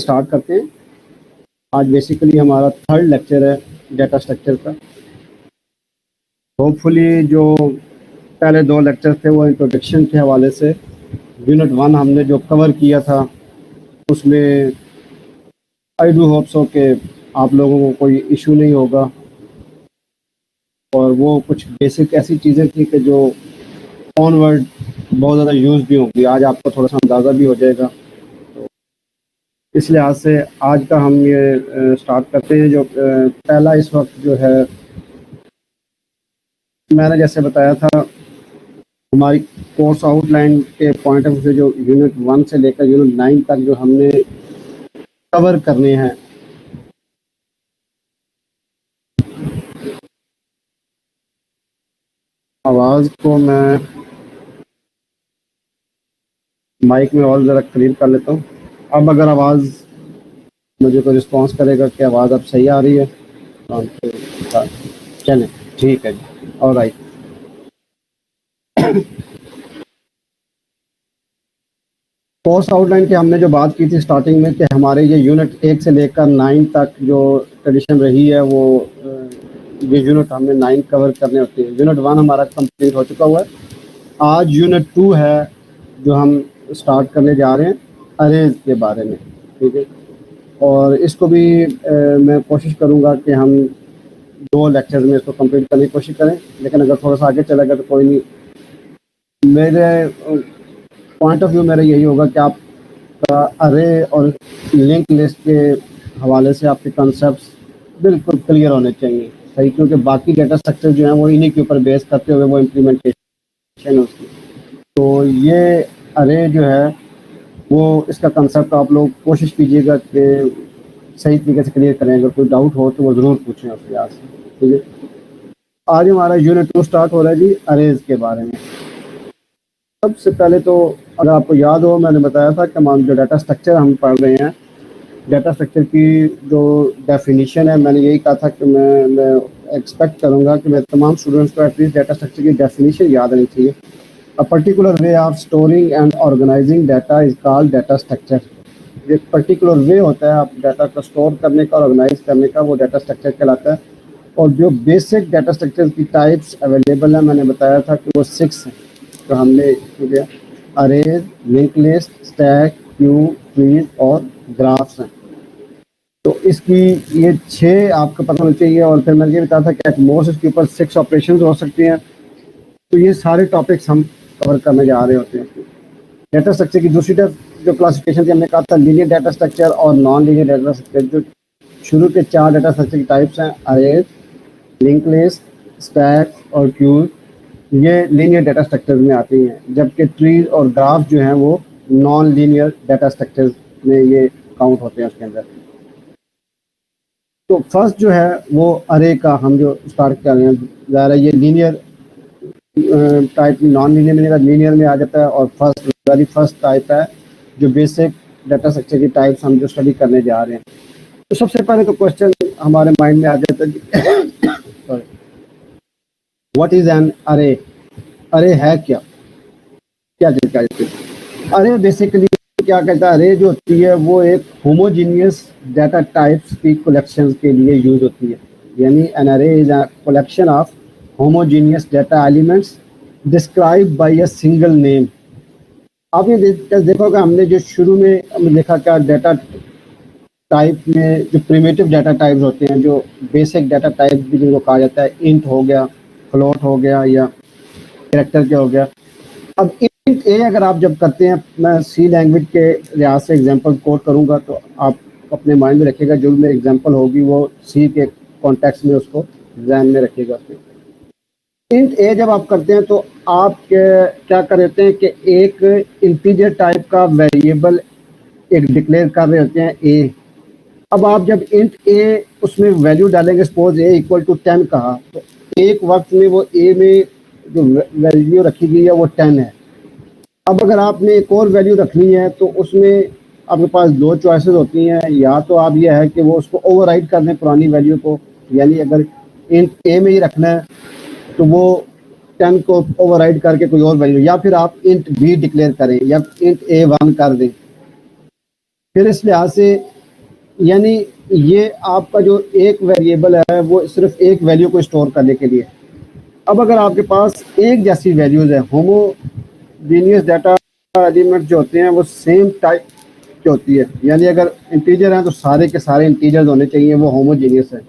Start करते हैं। आज बेसिकली हमारा थर्ड लेक्चर है डाटा स्ट्रक्चर का। होपफुली जो पहले 2 लेक्चर थे वो इंट्रोडक्शन के हवाले से, यूनिट 1 हमने जो कवर किया था उसमें आई डू होप सो कि आप लोगों को कोई इशू नहीं होगा, और वो कुछ बेसिक ऐसी चीज़ें थी कि जो ऑनवर्ड बहुत ज़्यादा यूज़ भी होंगी। आज आपको थोड़ा सा अंदाज़ा भी हो जाएगा, तो इस लिहाज से आज का हम ये स्टार्ट करते हैं। जो पहला इस वक्त जो है, मैंने जैसे बताया था, हमारी कोर्स आउटलाइन के पॉइंट ऑफ व्यू से जो यूनिट 1 से लेकर यूनिट 9 तक जो हमने कवर करने हैं, आवाज़ को मैं माइक में और ज़रा क्लियर कर लेता हूँ। अब अगर आवाज़ मुझे कोई रिस्पॉन्स करेगा कि आवाज़ अब सही आ रही है तो चलें, ठीक है जी, ऑलराइट। कोर्स आउटलाइन की हमने जो बात की थी स्टार्टिंग में कि हमारे ये यूनिट 1 से लेकर 9 तक जो ट्रेडिशन रही है वो ये यूनिट हमने 9 कवर करने होते हैं। यूनिट 1 हमारा कंप्लीट हो चुका हुआ है। आज यूनिट 2 है जो हम स्टार्ट करने जा रहे हैं, अरेज के बारे में, ठीक है। और इसको भी मैं कोशिश करूँगा कि हम 2 लेक्चर में इसको कंप्लीट करने की कोशिश करें, लेकिन अगर थोड़ा सा आगे चला गया तो कोई नहीं। मेरे पॉइंट ऑफ व्यू मेरा यही होगा कि आप अरे और लिंक लिस्ट के हवाले से आपके कॉन्सेप्ट्स बिल्कुल क्लियर होने चाहिए, सही, क्योंकि बाकी डेटा स्ट्रक्चर जो है वो इन्हीं के ऊपर बेस करते हुए वो इम्प्लीमेंटेशन है उसकी। तो ये अरे जो है वो इसका कंसेप्ट आप लोग कोशिश कीजिएगा कि सही तरीके से क्लियर करें। अगर कोई डाउट हो तो वो ज़रूर पूछें आपके यहाँ से, ठीक है। आज हमारा यूनिट 2 स्टार्ट हो रहा है जी, अरेज के बारे में। सबसे पहले तो अगर आपको याद हो, मैंने बताया था कि हम जो डाटा स्ट्रक्चर हम पढ़ रहे हैं, डाटा स्ट्रक्चर की जो डेफिनेशन है, मैंने यही कहा था कि मैं एक्सपेक्ट करूंगा कि मैं तमाम स्टूडेंट्स को एटलीस्ट डाटा स्ट्रक्चर की डेफिनेशन याद रहनी चाहिए। A particular way of storing and organising data is called data structure. एक पर्टिकुलर वे होता है आप डाटा को स्टोर करने का, ऑर्गेनाइज करने का, वो डाटा स्ट्रक्चर कहलाता है। और जो बेसिक डाटा स्ट्रक्चर की टाइप्स अवेलेबल है, मैंने बताया था कि वो 6 हैं। तो हमने arrays, link list, stack, Q, trees और ग्राफ्स हैं। तो इसकी ये 6 आपको पता होना चाहिए। और फिर मैंने ये बताया था कि एट मोस्ट इसके ऊपर 6 ऑपरेशन हो सकती हैं। तो ये सारे टॉपिक्स हम कवर करने जा रहे होते हैं। डाटा स्ट्रक्चर की दूसरी जो क्लासिफिकेशन थी, हमने कहा था लीनियर डाटा स्ट्रक्चर और नॉन लीनियर डाटा स्ट्रक्चर। जो शुरू के 4 डाटा स्ट्रक्चर की टाइप्स हैं, अरेज, लिंक लिस्ट, स्टैक और क्यूज, ये लीनियर डाटा स्ट्रक्चर में आती हैं, जबकि ट्रीज और ग्राफ जो हैं वो नॉन लीनियर डाटा स्ट्रक्चर में ये काउंट होते हैं उसके अंदर। तो फर्स्ट जो है वो अरे का हम जो स्टार्ट कर रहे हैं, ज़ाहिर है ये लीनियर टाइप, नॉन लीनियर में लीनियर में आ जाता है। और वेरी फर्स्ट टाइप है जो बेसिक डाटा स्ट्रक्चर की टाइप्स हम जो स्टडी करने जा रहे हैं। तो सबसे पहले तो क्वेश्चन हमारे माइंड में आ जाता है, व्हाट इज एन अरे? अरे है क्या, क्या कहता है अरे? बेसिकली क्या कहता है, अरे जो होती है वो एक होमोजीनियस डाटा टाइप्स की कलेक्शन के लिए यूज होती है। यानी एन अरे is a collection of homogeneous data elements describe by a single name. आपने देखोगे हमने जो शुरू में हमने देखा क्या, डाटा टाइप में जो प्रिमिटिव डाटा टाइप्स होते हैं, जो बेसिक डाटा टाइप भी जिनको कहा जाता है, इंट हो गया, फ्लोट हो गया या कैरेक्टर के हो गया। अब इंट ए अगर आप जब करते हैं, मैं सी लैंग्वेज के लिहाज से एग्जांपल कोट करूंगा तो आप अपने माइंड में रखिएगा, जो भी एग्जांपल होगी वो सी के कॉन्टेक्स्ट में उसको ध्यान में रखिएगा। इंट ए जब आप करते हैं तो आप क्या कर देते हैं कि एक इंटीजर टाइप का वेरिएबल एक डिक्लेयर कर रहे होते हैं ए। अब आप जब इंट ए उसमें वैल्यू डालेंगे, सपोज ए इक्वल टू 10 कहा, तो एक वक्त में वो ए में जो वैल्यू रखी गई है वो 10 है। अब अगर आपने एक और वैल्यू रखनी है तो उसमें आपके पास 2 चॉइसेस होती हैं। या तो आप ये है कि वो उसको ओवरराइड कर दें पुरानी वैल्यू को, यानी अगर इंट ए में ही रखना है तो वो 10 को ओवरराइड करके कोई और वैल्यू, या फिर आप इंट बी डिक्लेयर करें या इंट ए 1 कर दें। फिर इस लिहाज से यानी ये आपका जो एक वेरिएबल है वो सिर्फ एक वैल्यू को स्टोर करने के लिए। अब अगर आपके पास एक जैसी वैल्यूज़ है, होमोजीनियस डाटा एलिमेंट जो होते हैं वो सेम टाइप की होती है, यानी अगर इंटीजर हैं तो सारे के सारे इंटीजर्स होने चाहिए, वो होमोजीनियस है।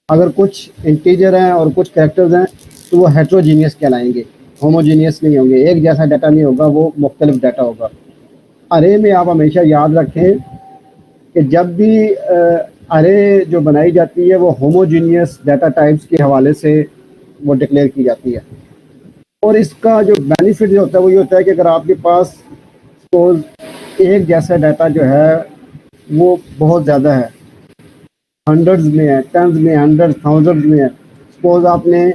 अगर कुछ इंटीजर हैं और कुछ कैरेक्टर्स हैं तो वो हेट्रोजीनियस कहलाएंगे, होमोजीनियस नहीं होंगे, एक जैसा डाटा नहीं होगा, वो मुख्तलिफ डाटा होगा। अरे में आप हमेशा याद रखें कि जब भी अरे जो बनाई जाती है वो होमोजीनियस डाटा टाइप्स के हवाले से वो डिक्लेयर की जाती है। और इसका जो बेनिफिट जो होता है वो ये होता है कि अगर आपके पास सपोज एक जैसा डाटा जो है वो बहुत ज़्यादा है, हंड्रेड्स में है, टेंस में, हंड्रेड थाउजेंड में है, सपोज आपने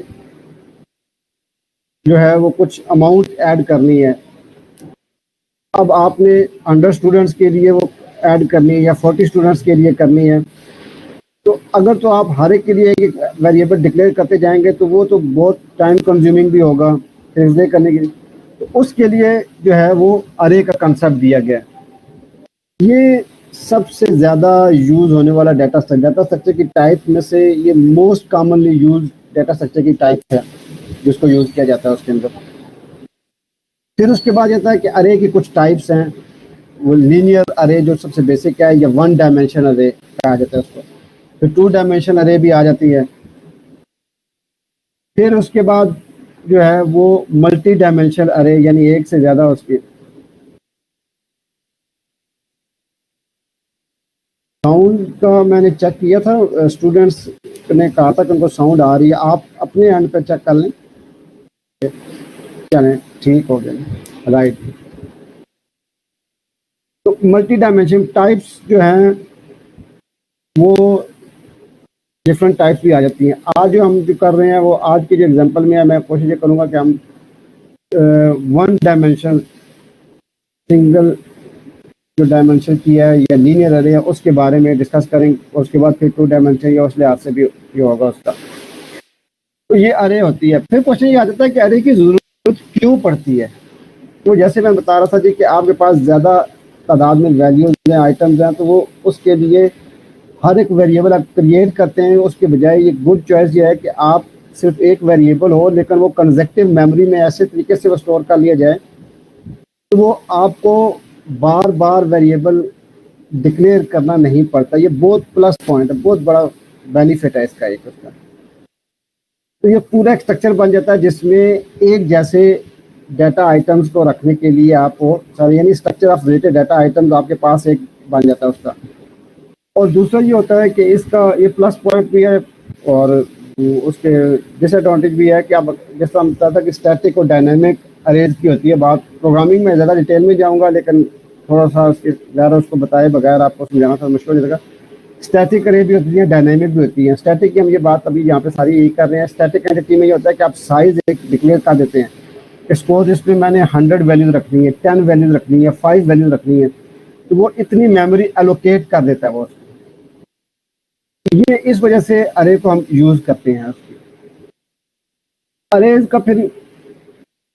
जो है वो कुछ अमाउंट ऐड करनी है, अब आपने 100 स्टूडेंट्स के लिए वो ऐड करनी है या 40 स्टूडेंट्स के लिए करनी है, तो अगर तो आप हर एक के लिए एक वेरिएबल डिक्लेयर करते जाएंगे तो वो तो बहुत टाइम कंज्यूमिंग भी होगा ट्रांसलेट करने के लिए। तो उसके लिए जो है वो अरे का कंसेप्ट दिया गया है। ये सबसे ज़्यादा यूज़ होने वाला डाटा स्ट्रक्चर की टाइप में से ये most commonly use data structure की टाइप है जिसको यूज़ किया जाता है उसके अंदर। फिर उसके बाद आता है कि अरे की कुछ टाइप्स हैं, वो लीनियर अरे जो सबसे बेसिक है, या वन डायमेंशन अरे कहा जाता है उसको। फिर टू डायमेंशन अरे भी आ जाती है। फिर उसके बाद जो है वो मल्टी डायमेंशनल अरे, यानी एक से ज़्यादा उसके। साउंड का मैंने चेक किया था, स्टूडेंट्स ने कहा था कि उनको साउंड आ रही है, आप अपने एंड पे चेक कर लें। चलें, ठीक हो गया, राइट। तो मल्टी डायमेंशन टाइप्स जो हैं वो डिफरेंट टाइप्स भी आ जाती हैं। आज जो हम जो कर रहे हैं वो आज के जो एग्जांपल में है, मैं कोशिश ये करूँगा कि हम वन डायमेंशन सिंगल जो डायमेंशन की है या लीनियर अरे है उसके बारे में डिस्कस करेंगे, और उसके बाद फिर टू डायमेंशन या उस लिहाज से भी ये होगा उसका। तो ये अरे होती है। फिर क्वेश्चन ये आ जाता है कि अरे की ज़रूरत क्यों पड़ती है। तो जैसे मैं बता रहा था जी कि आपके पास ज़्यादा तादाद में वैल्यूज हैं, आइटम्स हैं, तो वो उसके लिए हर एक वेरिएबल आप क्रिएट करते हैं, उसके बजाय ये गुड चॉइस ये है कि आप सिर्फ एक वेरिएबल हो लेकिन वो कंजेक्टिव मेमोरी में ऐसे तरीके से वो स्टोर कर लिया जाए तो वो आपको बार बार वेरिएबल डिक्लेयर करना नहीं पड़ता। ये बहुत प्लस पॉइंट है, बहुत बड़ा बेनिफिट है इसका एक उसका। तो ये पूरा एक स्ट्रक्चर बन जाता है जिसमें एक जैसे डाटा आइटम्स को रखने के लिए आपको यानी structure of related data items आपके पास एक बन जाता है उसका। और दूसरा ये होता है कि इसका ये प्लस पॉइंट भी है और उसके डिसएडवांटेज भी है कि आप जैसा हम बता था कि स्टैटिक और डायनामिक अरेज की होती है बात। प्रोग्रामिंग में ज़्यादा डिटेल में जाऊंगा लेकिन थोड़ा सा उसके ज़्यादा उसको बताए बगैर आपको समझाना थोड़ा मुश्किल हो जाएगा। स्टैटिक अरे भी होती है, डायनामिक भी होती है। स्टैटिक की हम ये बात अभी यहाँ पे सारी यही कर रहे हैं। स्टैटिक एंटिटी में ये होता है कि आप साइज एक डिक्लेयर कर देते हैं, सपोज इसमें मैंने 100 वैल्यूज रखनी है, 10 वैल्यूज रखनी है, 5 वैल्यूज रखनी है, तो वो इतनी मेमोरी एलोकेट कर देता है वो। ये इस वजह से अरे को हम यूज करते हैं। अरे का फिर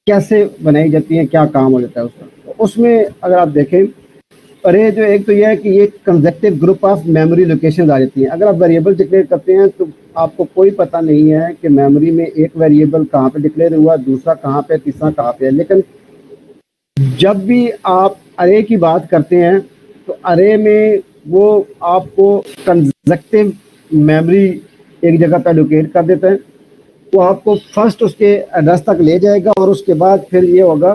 कैसे बनाई जाती है, क्या काम हो जाता है उसका, तो उसमें अगर आप देखें अरे जो एक तो यह है कि ये conjunctive group of memory location आ जाती है। अगर आप वेरिएबल डिक्लेयर करते हैं तो आपको कोई पता नहीं है कि मेमोरी में एक वेरिएबल कहाँ पे डिक्लेयर हुआ, दूसरा कहाँ पे, तीसरा कहाँ पे है। लेकिन जब भी आप अरे की बात करते हैं तो अरे में वो आपको कंजेक्टिव मेमोरी एक जगह पे लोकेट कर देता है। वो आपको फर्स्ट उसके एड्रेस तक ले जाएगा और उसके बाद फिर ये होगा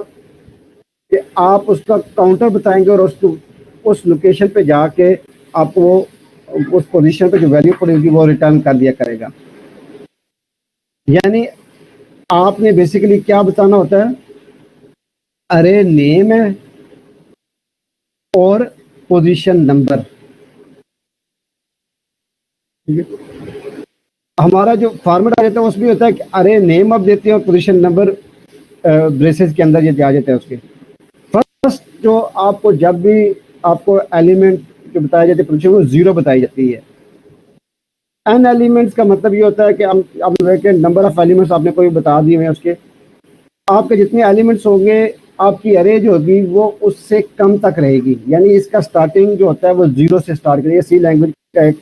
कि आप उसका काउंटर बताएंगे और उसको उस लोकेशन पे जाके आपको वो उस पोजीशन पे जो वैल्यू पड़ेगी वो रिटर्न कर दिया करेगा। यानी आपने बेसिकली क्या बताना होता है, अरे नेम है और पोजीशन नंबर। हमारा जो फॉर्मेट आ जाता है उसमें होता है कि अरे नेम आप देते हैं और पोजीशन नंबर ब्रेसेस के अंदर ये आ जाता है उसके। फर्स्ट जो आपको जब भी आपको एलिमेंट जो बताया जाता है पोजीशन वो 0 बताई जाती है। एन एलिमेंट्स का मतलब ये होता है कि हम अब नंबर ऑफ एलिमेंट्स आपने कोई बता दिए हैं उसके, आपके जितने एलिमेंट्स होंगे आपकी अरे जो होगी वो उससे कम तक रहेगी, यानी इसका स्टार्टिंग जो होता है वो 0 से स्टार्ट करेगा। सी लैंग्वेज का एक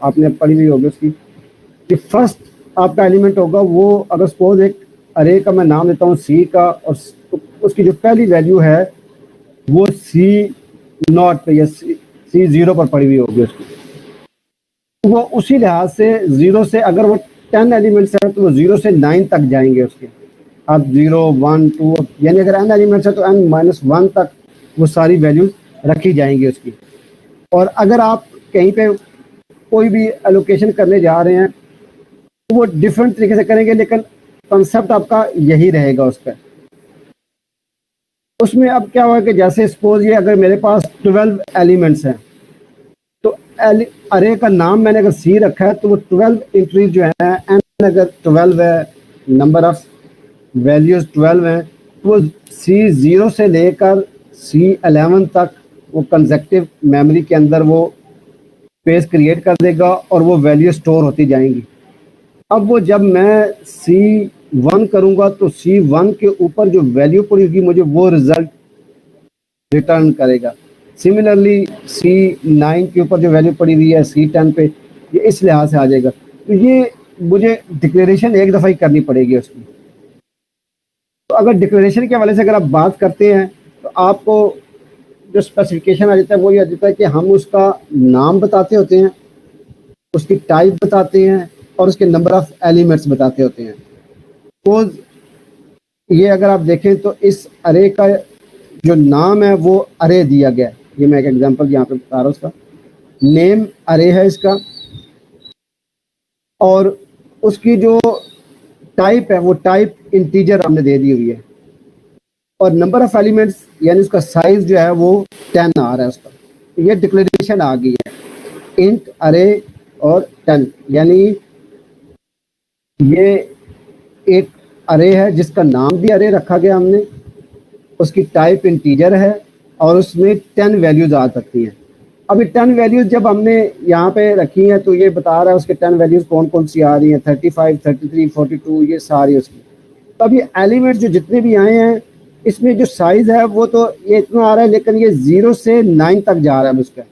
आपने पढ़ी हुई होगी उसकी, कि फर्स्ट आपका एलिमेंट होगा वो, अगर सपोज एक अरे का मैं नाम देता हूँ सी का, और उसकी जो पहली वैल्यू है वो सी नॉट पे या सी 0 पर पड़ी हुई होगी उसकी, वो उसी लिहाज से 0 से, अगर वो 10 एलिमेंट्स हैं तो वो 0 से 9 तक जाएंगे उसके। अब 0 1 2, यानी अगर n एलिमेंट्स है तो n-1 तक वो सारी वैल्यूज रखी जाएंगी उसकी। और अगर आप कहीं पे कोई भी एलोकेशन करने जा रहे हैं तो वो डिफरेंट तरीके से करेंगे, लेकिन कंसेप्ट आपका यही रहेगा उसका। उसमें अब क्या हुआ कि जैसे सपोज ये अगर मेरे पास 12 एलिमेंट्स हैं, तो अरे का नाम मैंने अगर सी रखा है तो वो 12 एंट्रीज जो है, एन अगर 12 है, नंबर ऑफ वैल्यूज 12 हैं, तो वो सी 0 से लेकर सी 11 तक वो कंसेक्टिव मेमोरी के अंदर वो स्पेस क्रिएट कर देगा और वो वैल्यू स्टोर होती जाएंगी। अब वो जब मैं C1 करूंगा तो C1 के ऊपर जो वैल्यू पड़ी होगी मुझे वो रिजल्ट रिटर्न करेगा। सिमिलरली C9 के ऊपर जो वैल्यू पड़ी हुई है C10 पे, ये इस लिहाज से आ जाएगा। तो ये मुझे डिक्लेरेशन एक दफ़ा ही करनी पड़ेगी उसकी। तो अगर डिक्लेरेशन के हवाले से अगर आप बात करते हैं तो आपको जो स्पेसिफिकेशन आ जाता है वो ये आ जाता है कि हम उसका नाम बताते होते हैं, उसकी टाइप बताते हैं और उसके नंबर ऑफ एलिमेंट्स बताते होते हैं। सपोज ये अगर आप देखें तो इस अरे का जो नाम है वो अरे दिया गया है। ये मैं एक एग्जांपल यहाँ पे बता रहा हूँ, उसका नेम अरे है इसका, और उसकी जो टाइप है वो टाइप इंटीजर हमने दे दी हुई है, और नंबर ऑफ एलिमेंट्स यानी उसका साइज जो है वो 10 आ रहा है उसका। ये डिक्लेरेशन आ गई है, इंट अरे और 10, यानी ये एक अरे है जिसका नाम भी अरे रखा गया हमने, उसकी टाइप इंटीजर है और उसमें 10 वैल्यूज आ सकती हैं। अभी 10 वैल्यूज जब हमने यहाँ पे रखी हैं तो ये बता रहा है उसके 10 वैल्यूज कौन कौन सी आ रही हैं, 35 33 42, ये सारी उसकी। तो अभी एलिमेंट जो जितने भी आए हैं इसमें जो साइज है वो तो ये इतना आ रहा है, लेकिन ये 0 से 9 तक जा रहा है उसका।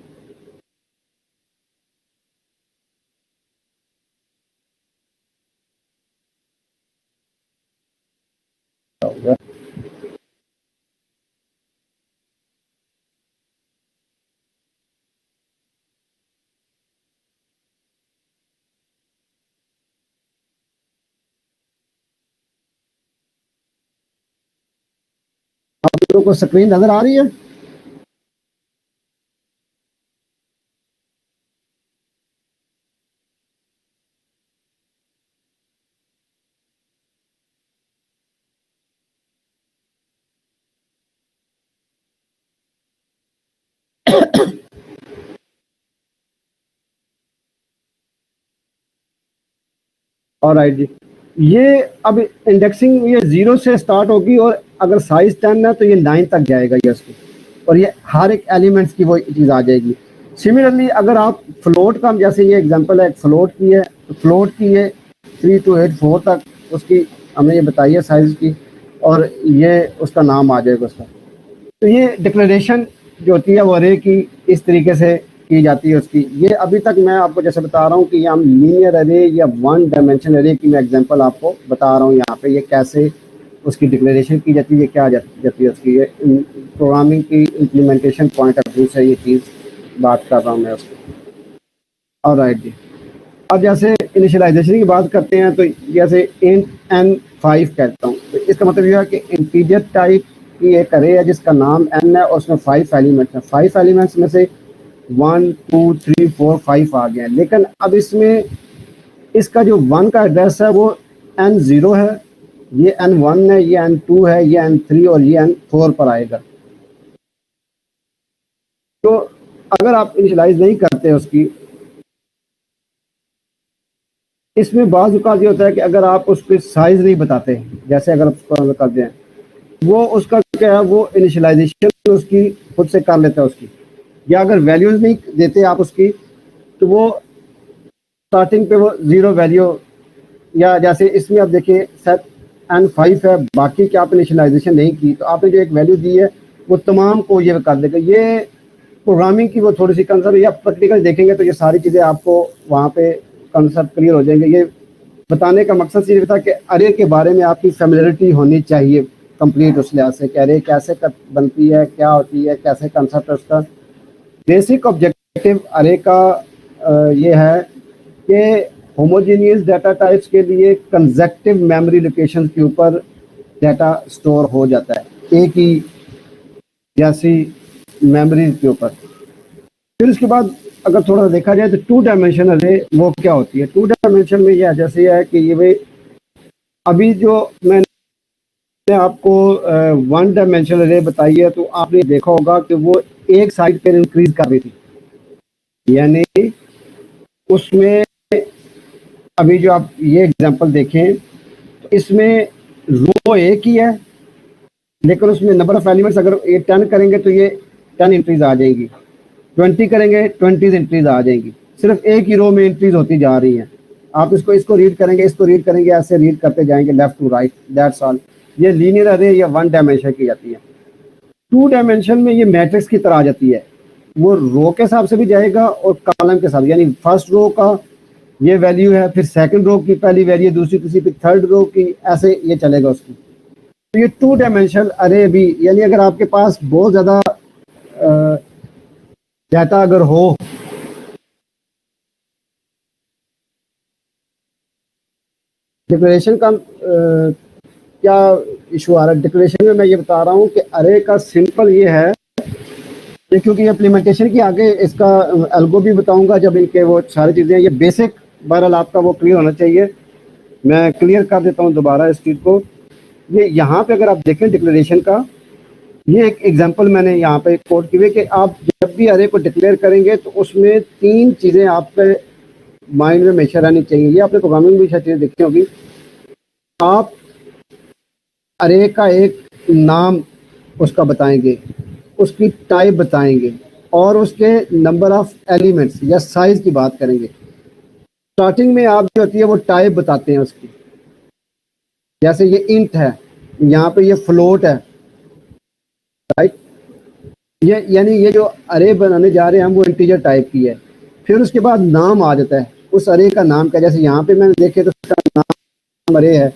आप लोगों को स्क्रीन नजर आ रही है? ऑलराइट जी, ये अब इंडेक्सिंग ये 0 से स्टार्ट होगी और अगर साइज 10 है तो ये 9 तक जाएगा ये उसकी, और ये हर एक एलिमेंट्स की वो चीज़ आ जाएगी। सिमिलरली अगर आप फ्लोट का, जैसे ये एग्जांपल है फ्लोट की है, तो फ्लोट की है 3 to 8 4 तक उसकी हमने ये बताई है साइज की, और ये उसका नाम आ जाएगा उसका। तो ये डिक्लेरेशन जो होती है वो अरे की इस तरीके से की जाती है उसकी। ये अभी तक मैं आपको जैसे बता रहा हूँ कि हम लीनियर अरे या वन डायमेंशन अरे की मैं एग्जांपल आपको बता रहा हूँ यहाँ पे, ये कैसे उसकी डिक्लेरेशन की जाती है, क्या जाती है उसकी। ये प्रोग्रामिंग की इम्प्लीमेंटेशन पॉइंट ऑफ व्यू से ये चीज़ बात कर रहा हूँ मैं उसकी। ऑलराइट जी, अब जैसे इनिशियलाइजेशन की बात करते हैं तो जैसे इंट n5 कहता हूँ, तो इसका मतलब यह है कि इंटीजर टाइप की एक अरे है जिसका नाम n है और उसमें 5 एलिमेंट्स हैं। 5 एलिमेंट्स में से 1 2 3 4 5 आ गए हैं, लेकिन अब इसमें इसका जो 1 का एड्रेस है वो n0 है, ये n1 है, ये n2 है, ये n3 और ये n4 पर आएगा। तो अगर आप इनिशियलाइज नहीं करते उसकी, इसमें बाज़ औक़ात ये होता है कि अगर आप उसके साइज़ नहीं बताते, जैसे अगर आप करते हैं वो उसका क्या है, वो इनिशियलाइजेशन उसकी खुद से कर लेता है उसकी, या अगर वैल्यूज़ नहीं देते आप उसकी तो वो स्टार्टिंग पे वो 0 वैल्यू, या जैसे इसमें आप देखिए सेट एन 5 है, बाकी की आपने इनिशियलाइजेशन नहीं की, तो आपने जो एक वैल्यू दी है वो तमाम को ये कर देगा। ये प्रोग्रामिंग की वो थोड़ी सी कंसेप्ट, या प्रैक्टिकल देखेंगे तो ये सारी चीज़ें आपको वहाँ पे कंसेप्ट क्लियर हो जाएंगे। ये बताने का मकसद सिर्फ था कि अरे के बारे में आपकी फेमिलियरिटी होनी चाहिए कंप्लीट, उस लिहाज से कि अरे कैसे बनती है, क्या होती है, कैसे कंसेप्ट है उसका। बेसिक ऑब्जेक्टिव अरे का ये है कि होमोजीनियस डाटा टाइप्स के लिए कंसेक्टिव मेमोरी लोकेशन के ऊपर डाटा स्टोर हो जाता है, एक ही जैसी मेमोरी के ऊपर। फिर उसके बाद अगर थोड़ा देखा जाए तो टू डायमेंशन अरे वो क्या होती है। टू डायमेंशन में यह जैसे है कि ये भाई अभी जो मैंने आपको वन डायमेंशनल अरे बताई है, तो आपने देखा होगा कि वो एक साइड पर इंक्रीज कर रही थी, यानी उसमें अभी जो आप ये एग्जांपल देखें तो इसमें रो एक ही है, लेकिन उसमें नंबर ऑफ एलिमेंट्स अगर ये 10 करेंगे तो ये 10 एंट्रीज आ जाएगी, 20 करेंगे 20 एंट्रीज आ जाएंगी, सिर्फ एक ही रो में एंट्रीज होती जा रही हैं। आप इसको रीड करेंगे, इसको रीड करेंगे, ऐसे रीड करते जाएंगे left to right, that's all. ये लीनियर अरे या वन डायमेंशन की जाती है। टू डायमेंशन में ये मैट्रिक्स की तरह आ जाती है, वो रो के हिसाब से भी जाएगा और कॉलम के साथ, यानी फर्स्ट रो का ये वैल्यू है, फिर सेकंड रो की पहली वैल्यू, दूसरी तीसरी, फिर थर्ड रो की, ऐसे ये चलेगा उसकी। तो ये टू डायमेंशनल अरे भी, यानी अगर आपके पास बहुत ज़्यादा डाटा अगर हो, डिक्लेरेशन का क्या इशू आ रहा है। डिक्लेरेशन में मैं ये बता रहा हूँ कि अरे का सिंपल ये है, क्योंकि इम्प्लीमेंटेशन की आगे इसका एल्गो भी बताऊंगा जब इनके वो सारी चीज़ें, ये बेसिक बहरहाल आपका वो क्लियर होना चाहिए। मैं क्लियर कर देता हूँ दोबारा इस चीज़ को। ये यहाँ पे अगर आप देखें डिक्लेरेशन का, ये एक एग्जांपल मैंने यहाँ पे कोट की हुई कि आप जब भी अरे को डिक्लेयर करेंगे तो उसमें तीन चीज़ें आपके माइंड में हमेशा रहनी चाहिए। ये आपने प्रोग्रामिंग भी शायद चीज़ें देखी होगी। आप अरे का एक नाम उसका बताएंगे, उसकी टाइप बताएंगे और उसके नंबर ऑफ एलिमेंट्स या साइज की बात करेंगे। स्टार्टिंग में आप जो होती है वो टाइप बताते हैं उसकी, जैसे ये इंट है, यहाँ पे ये फ्लोट है, राइट। ये यानी ये जो अरे बनाने जा रहे हैं हम वो इंटीजर टाइप की है। फिर उसके बाद नाम आ जाता है, उस अरे का नाम क्या, जैसे यहाँ पे मैंने देखे तो उसका नाम अरे है,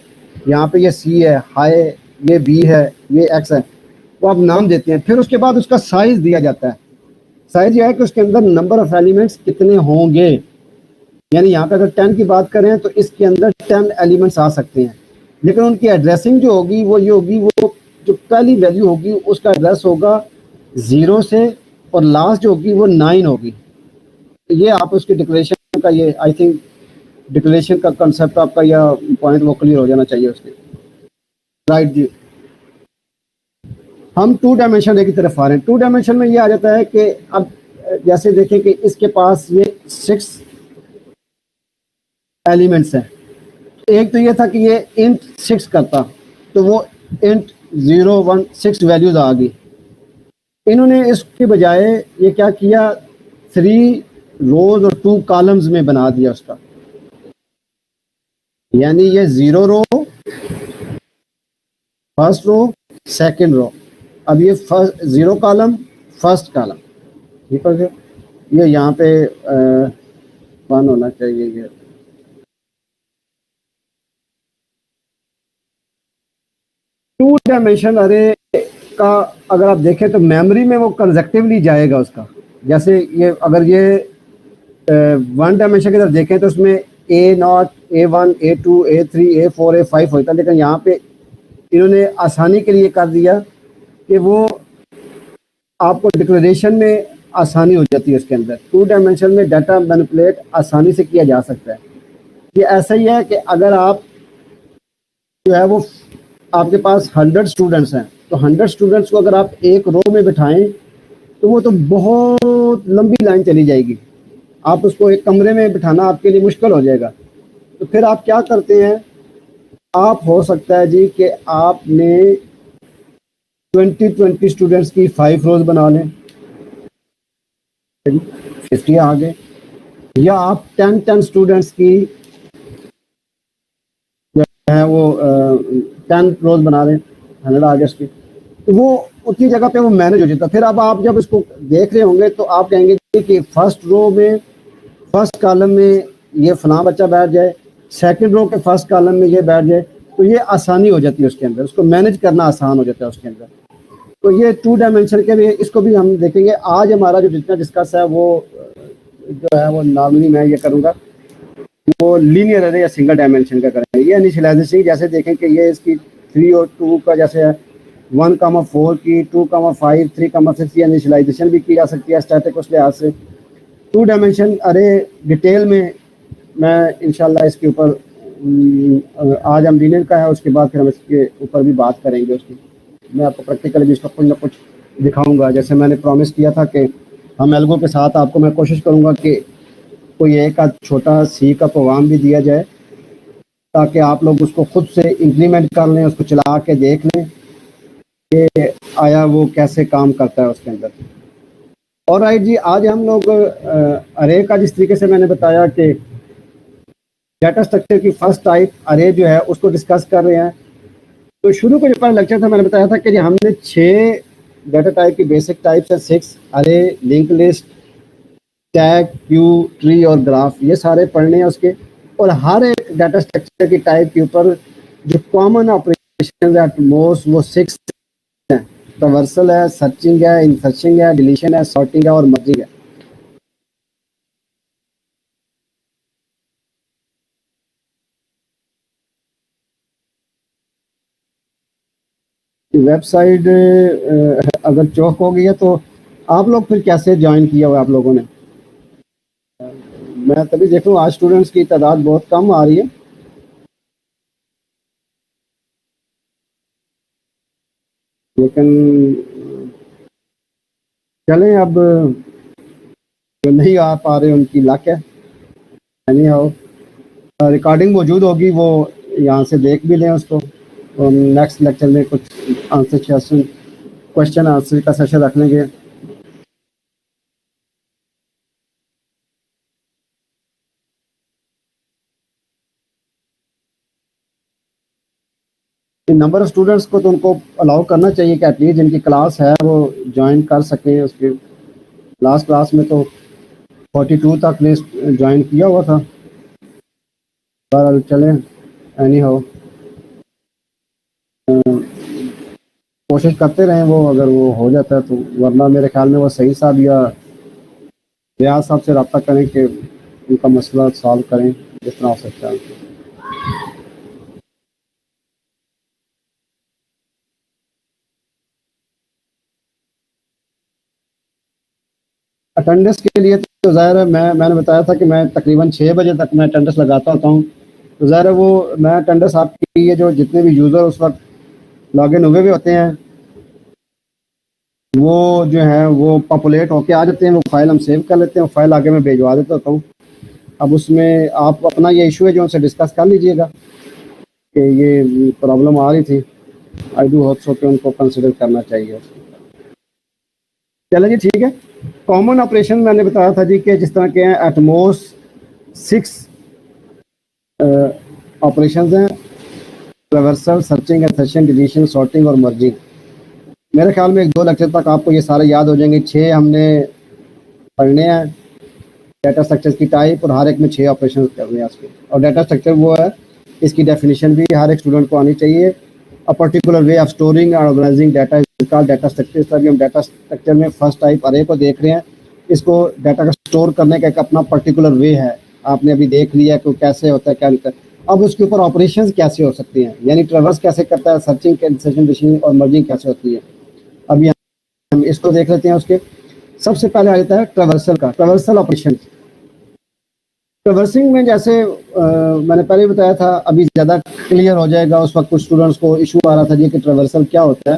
यहाँ पे ये सी है, हाई, ये बी है, ये एक्स है, वो आप नाम देते हैं। फिर उसके बाद उसका साइज दिया जाता है। साइज यह है कि उसके अंदर नंबर ऑफ एलिमेंट्स कितने होंगे, यानी यहाँ पे अगर 10 की बात करें तो इसके अंदर 10 एलिमेंट्स आ सकते हैं, लेकिन उनकी एड्रेसिंग जो होगी वो ये होगी, वो जो पहली वैल्यू होगी उसका एड्रेस होगा 0 से, और लास्ट जो होगी वो 9 होगी। ये आप उसके डिक्लेरेशन का, ये आई थिंक डिक्लेरेशन का कंसेप्ट आपका या पॉइंट वो क्लियर हो जाना चाहिए उसके, राइट जी। हम टू डायमेंशन की तरफ आ रहे हैं। टू डायमेंशन में ये आ जाता है कि अब जैसे देखें कि इसके पास ये 6 एलिमेंट्स हैं। एक तो ये था कि ये इंट 6 करता, तो वो इंट 0 1 6 वैल्यूज आ गई। इन्होंने इसके बजाय ये क्या किया, 3 रोज और 2 कॉलम्स में बना दिया उसका, यानी ये 0 रो, फर्स्ट रो, सेकंड रो। अब ये फर्स्ट 0 कॉलम, फर्स्ट कॉलम, ठीक है। ये यहाँ पे वन होना चाहिए। ये टू डायमेंशन अरे का अगर आप देखें तो मेमोरी में वो कंसेक्टिवली जाएगा उसका। जैसे ये अगर ये वन डायमेंशन की तरफ देखें तो उसमें A0, A1, A2, A3, A4, A5 होता है, लेकिन यहाँ पे इन्होंने आसानी के लिए कर दिया कि वो आपको डिक्लेरेशन में आसानी हो जाती है उसके अंदर। टू डायमेंशन में डाटा मैनिपुलेट आसानी से किया जा सकता है। ये ऐसा ही है कि अगर आप जो है वो आपके पास 100 स्टूडेंट्स हैं, तो 100 स्टूडेंट्स को अगर आप एक रो में बिठाएं तो वो तो बहुत लंबी लाइन चली जाएगी, आप उसको एक कमरे में बिठाना आपके लिए मुश्किल हो जाएगा। तो फिर आप क्या करते हैं, आप हो सकता है जी कि आपने 20 स्टूडेंट्स की 5 रोज बना लें, 50 आ गए, या आप 10 स्टूडेंट्स की जो है वो 10 रोज बना दें 100 आर्टिस्ट की, तो वो उतनी जगह पे वो मैनेज हो जाता। फिर अब आप जब इसको देख रहे होंगे तो आप कहेंगे कि फर्स्ट रो में फर्स्ट कॉलम में ये फलां बच्चा बैठ जाए, सेकंड रो के फर्स्ट कॉलम में ये बैठ जाए, तो ये आसानी हो जाती है उसके अंदर, उसको मैनेज करना आसान हो जाता है उसके अंदर। तो ये 2 डायमेंशन के भी, इसको भी हम देखेंगे। आज हमारा जो जितना डिस्कस है वो जो है वो नॉर्मली मैं ये करूँगा वो लीनियर अरे या सिंगल डायमेंशन का करेंगे। ये इनिशियलाइजेशन जैसे देखें कि ये इसकी 3 और 2 का जैसे है 1,4 की 2,5 3,6 ये इनिशियलाइजेशन भी की जा सकती है स्टैटिक उस लिहाज से। 2 डायमेंशन अरे डिटेल में मैं इंशाल्लाह इसके ऊपर आज हम लीनियर का है, उसके बाद फिर हम इसके ऊपर भी बात करेंगे उसकी। मैं आपको प्रैक्टिकली भी इसका कुछ ना कुछ दिखाऊंगा। जैसे मैंने प्रॉमिस किया था कि हम एल्गो के साथ आपको मैं कोशिश करूंगा कि कोई एक आध छोटा सी का प्रोग्राम भी दिया जाए ताकि आप लोग उसको खुद से इम्प्लीमेंट कर लें, उसको चला के देख लें कि आया वो कैसे काम करता है उसके अंदर। और राइट जी, आज हम लोग अरे का जिस तरीके से मैंने बताया कि डाटा स्ट्रक्चर की फर्स्ट टाइप अरे जो है उसको डिस्कस कर रहे हैं। तो शुरू को जो पहला लेक्चर था मैंने बताया था कि हमने 6 डाटा टाइप की बेसिक टाइप्स है, 6 अरे, link list, tag, Q, tree और ग्राफ, ये सारे पढ़ने हैं उसके। और हर एक डाटा स्ट्रक्चर की टाइप के ऊपर जो कॉमन ऑपरेशन है एट मोस्ट वो 6 हैं। ट्रावर्सल है, सर्चिंग है, इंसर्चिंग है, डिलीशन है, सॉर्टिंग है और मर्जिंग है। वेबसाइट अगर चौक हो गई है तो आप लोग फिर कैसे ज्वाइन किया हुआ आप लोगों ने? मैं तभी देखूँ आज स्टूडेंट्स की तादाद बहुत कम आ रही है, लेकिन चलें अब जो नहीं आ पा रहे उनकी लक है। नहीं हो रिकॉर्डिंग मौजूद होगी, वो यहाँ से देख भी लें उसको। तो नेक्स्ट लेक्चर में कुछ आंसर सेशन, क्वेश्चन आंसर का सेशन रख लेंगे। नंबर ऑफ स्टूडेंट्स को तो उनको अलाउ करना चाहिए कि एटलीस्ट जिनकी क्लास है वो ज्वाइन कर सकें। उसके लास्ट क्लास में तो 42 तक लिस्ट ज्वाइन किया हुआ था। पर चलें एनी हो कोशिश करते रहें, वो अगर वो हो जाता है तो, वरना मेरे ख्याल में वो सही साहब या रियाज साहब से रब्ता करें कि उनका मसला सॉल्व करें जिस तरह हो सकता है। अटेंडेंस के लिए तो ज़ाहिर है मैंने बताया था कि मैं तकरीबन 6 बजे तक मैं अटेंडेंस लगाता होता हूँ। तो ज़ाहिर है वो मैं अटेंडेंस आपके लिए जो जितने भी यूज़र उस वक्त लॉग इन हुए भी होते हैं वो जो है वो पॉपुलेट होके आ जाते हैं। वो फाइल हम सेव कर लेते हैं, वो फाइल आगे मैं भेजवा देता होता हूँ। अब उसमें आप अपना ये इशू है जो उनसे डिस्कस कर लीजिएगा कि ये प्रॉब्लम आ रही थी। आई डू होप सो कि उनको कंसिडर करना चाहिए। चलिए जी ठीक है। कॉमन ऑपरेशन मैंने बताया था जी कि जिस तरह के हैं एटमोस्ट 6 ऑपरेशंस हैं, traversal, searching, insertion, deletion, sorting और मर्जिंग। मेरे ख्याल में 1-2 लेक्चर तक आपको ये सारे याद हो जाएंगे। 6 हमने पढ़ने हैं डाटा स्ट्रक्चर की टाइप, और हर एक में 6 ऑपरेशन करने हैं उसके। और डाटा स्ट्रक्चर वो है, इसकी डेफिनेशन भी हर एक स्टूडेंट को आनी चाहिए। A particular way of storing and organising data is called data structure. इस तरह हम डाटा स्ट्रक्चर में फर्स्ट टाइप अरे को देख रहे हैं। इसको डाटा का स्टोर करने का एक अपना पर्टिकुलर वे है, आपने अभी देख लिया कि कैसे होता है क्या होता है। अब उसके ऊपर ऑपरेशंस कैसे हो सकती हैं, यानी ट्रेवर्स कैसे करता है, सर्चिंग, इंसर्शन, डिलीशन और मर्जिंग कैसे होती है। अभी हम इसको देख लेते हैं। उसके सबसे पहले आ जाता है ट्रेवर्सल का, ट्रेवर्सल ऑपरेशन। ट्रेवर्सिंग में जैसे मैंने पहले बताया था, अभी ज़्यादा क्लियर हो जाएगा। उस वक्त कुछ स्टूडेंट्स को इशू आ रहा था जी कि ट्रेवर्सल क्या होता है।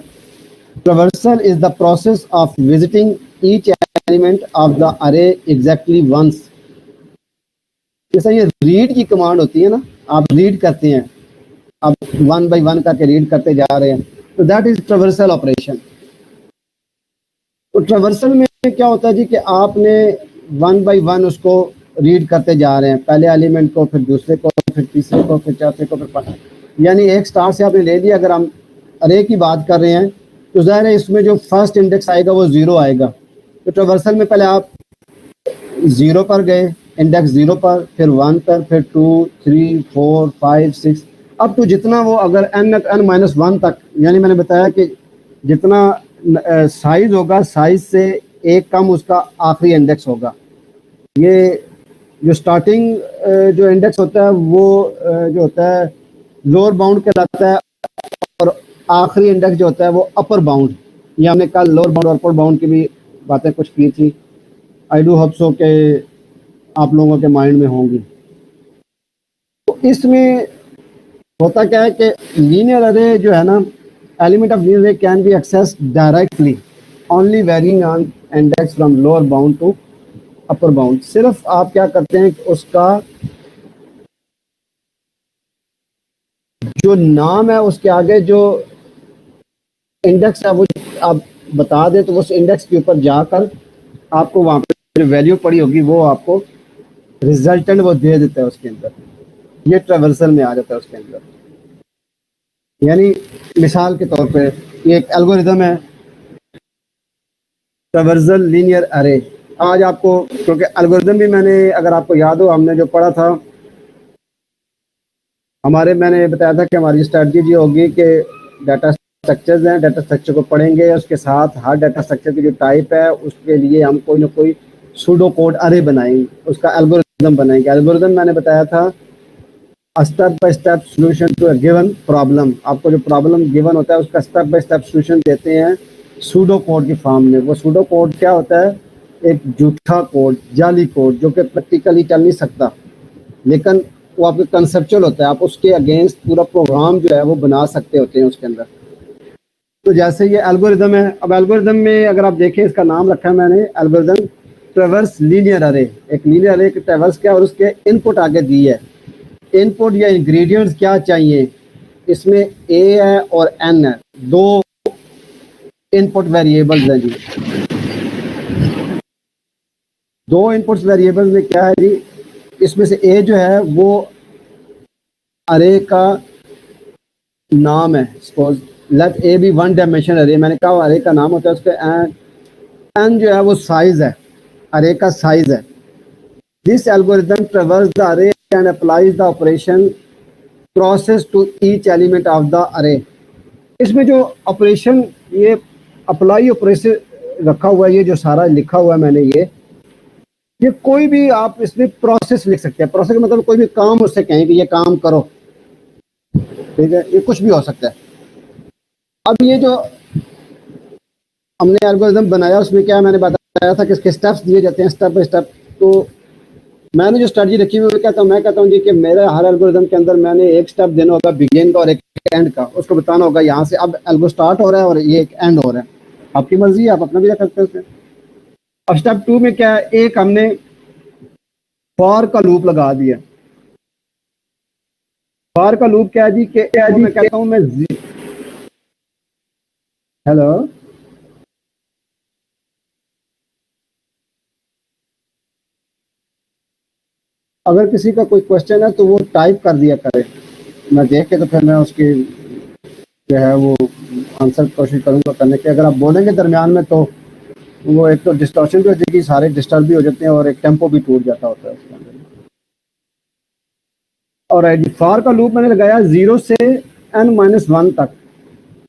Traversal is the process of visiting each element of the अरे एग्जैक्टली वंस। जैसे ये रीड की कमांड होती है ना, आप रीड करते हैं, आप 1 by 1 करके रीड करते जा रहे हैं, तो दैट इज ट्रेवर्सल ऑपरेशन। तो ट्रेवर्सल में क्या होता है जी कि आपने 1 by 1 उसको रीड करते जा रहे हैं, पहले एलिमेंट को, फिर दूसरे को, फिर तीसरे को, फिर चौथे को, फिर पांचवें। यानी एक स्टार से आपने ले लिया, अगर हम अरे की बात कर रहे हैं तो ज़ाहिर है इसमें जो फर्स्ट इंडेक्स आएगा वो 0 आएगा। तो ट्रावर्सल में पहले आप 0 पर गए, इंडेक्स 0 पर, फिर 1 पर, फिर 2, 3, 4, 5, 6, अब तो जितना वो अगर n-1 तक, यानी मैंने बताया कि जितना साइज होगा, साइज से एक कम उसका आखिरी इंडेक्स होगा। ये जो स्टार्टिंग जो इंडेक्स होता है वो जो होता है लोअर बाउंड कहलाता है, और आखिरी इंडेक्स जो होता है वो अपर बाउंड। ये हमने कल लोअर बाउंड और अपर बाउंड की भी बातें कुछ की थी। आई डू होप सो के आप लोगों के माइंड में होंगी। तो इसमें होता क्या है कि लीनियर अरे जो है ना, element of linear array can be access directly only varying on index from lower bound to upper bound. सिर्फ आप क्या करते हैं कि उसका जो नाम है उसके आगे जो इंडेक्स है वो आप बता दें, तो उस इंडेक्स के ऊपर जाकर आपको वहाँ पे जो वैल्यू पड़ी होगी वो आपको रिजल्टेंट वो दे देता है उसके अंदर। ये ट्रावर्सल में आ जाता है उसके अंदर। यानी मिसाल के तौर पे ये एक एल्गोरिदम है ट्रावर्सल लीनियर अरे। आज आपको, क्योंकि एल्गोरिदम भी मैंने, अगर आपको याद हो, हमने जो पढ़ा था, मैंने बताया था कि हमारी स्ट्रेटजी ये होगी कि डाटा स्ट्रक्चर्स हैं, डाटा स्ट्रक्चर को पढ़ेंगे, उसके साथ हर डाटा स्ट्रक्चर की जो टाइप है उसके लिए हम कोई ना कोई सूडो कोड अरे बनाएंगे, उसका एल्गोरिदम बनाएंगे। एल्गोरिदम मैंने बताया था step by step solution to a given problem. आपको जो प्रॉब्लम गिवन होता है उसका स्टेप बाय स्टेप सॉल्यूशन देते हैं सूडो कोड की फॉर्म में। वो सूडो कोड क्या होता है? एक झूठा कोड, जाली कोड, जो कि प्रैक्टिकली चल नहीं सकता, लेकिन वो आपके कंसेप्चुअल होता है। आप उसके अगेंस्ट पूरा प्रोग्राम जो है वो बना सकते होते हैं उसके अंदर। तो जैसे ये एल्गोरिदम है, अब एल्गोरिदम में अगर आप देखें, इसका नाम रखा है मैंने एल्गोरिदम ट्रावर्स लीनियर अरे। एक लीनियर अरे के ट्रावर्स क्या, और उसके इनपुट आगे दी है। इनपुट या इंग्रेडिएंट्स क्या चाहिए, इसमें ए है और एन है, दो इनपुट वेरिएबल्स हैं जी। दो इनपुट वेरिएबल्स में क्या है जी, इसमें से ए जो है वो अरे का नाम है। Suppose let A be one dimension array. मैंने कहा अरे का नाम होता है, उसके एन जो है वो साइज है, अरे का साइज है। This algorithm traverse the array and applies the operation process to each element of the array. इसमें जो ऑपरेशन, ये अप्लाई ऑपरेशन रखा हुआ है, ये जो सारा लिखा हुआ है मैंने, ये कोई भी आप इसमें प्रोसेस लिख सकते हैं। प्रोसेस का मतलब कोई भी काम उससे कहें कि ये काम करो, ठीक है, ये कुछ भी हो सकता है। अब ये जो हमने एल्गोरिथम बनाया उसमें क्या मैंने बताया था कि इसके स्टेप्स दिए जाते हैं स्टेप बाय स्टेप। तो मैंने जो स्ट्रेटजी रखी हुई मैं कहता हूँ जी कि मेरे हर एल्गोरिथम के अंदर मैंने एक स्टेप देना होगा बिगिन का और एक एंड का। उसको बताना होगा यहाँ से अब एल्गो स्टार्ट हो रहा है और ये एक एंड हो रहा है। आपकी मर्जी है, आप अपना भी रख सकते हैं उसमें। अब स्टेप 2 में क्या है, एक हमने फॉर का लूप लगा दिया। फॉर का लूप क्या है जी, कि मैं कहता हूँ मैं हेलो, अगर किसी का कोई क्वेश्चन है तो वो टाइप कर दिया करे, मैं देख के तो फिर मैं उसकी जो है वो आंसर कोशिश करूंगा करने की। अगर आप बोलेंगे दरमियान में तो वो एक तो डिस्टॉर्शन भी हो जाएगी, सारे डिस्टर्ब भी हो जाते हैं और एक टेम्पो भी टूट जाता होता है उसके अंदर। और फॉर का लूप मैंने लगाया 0 से n-1 तक,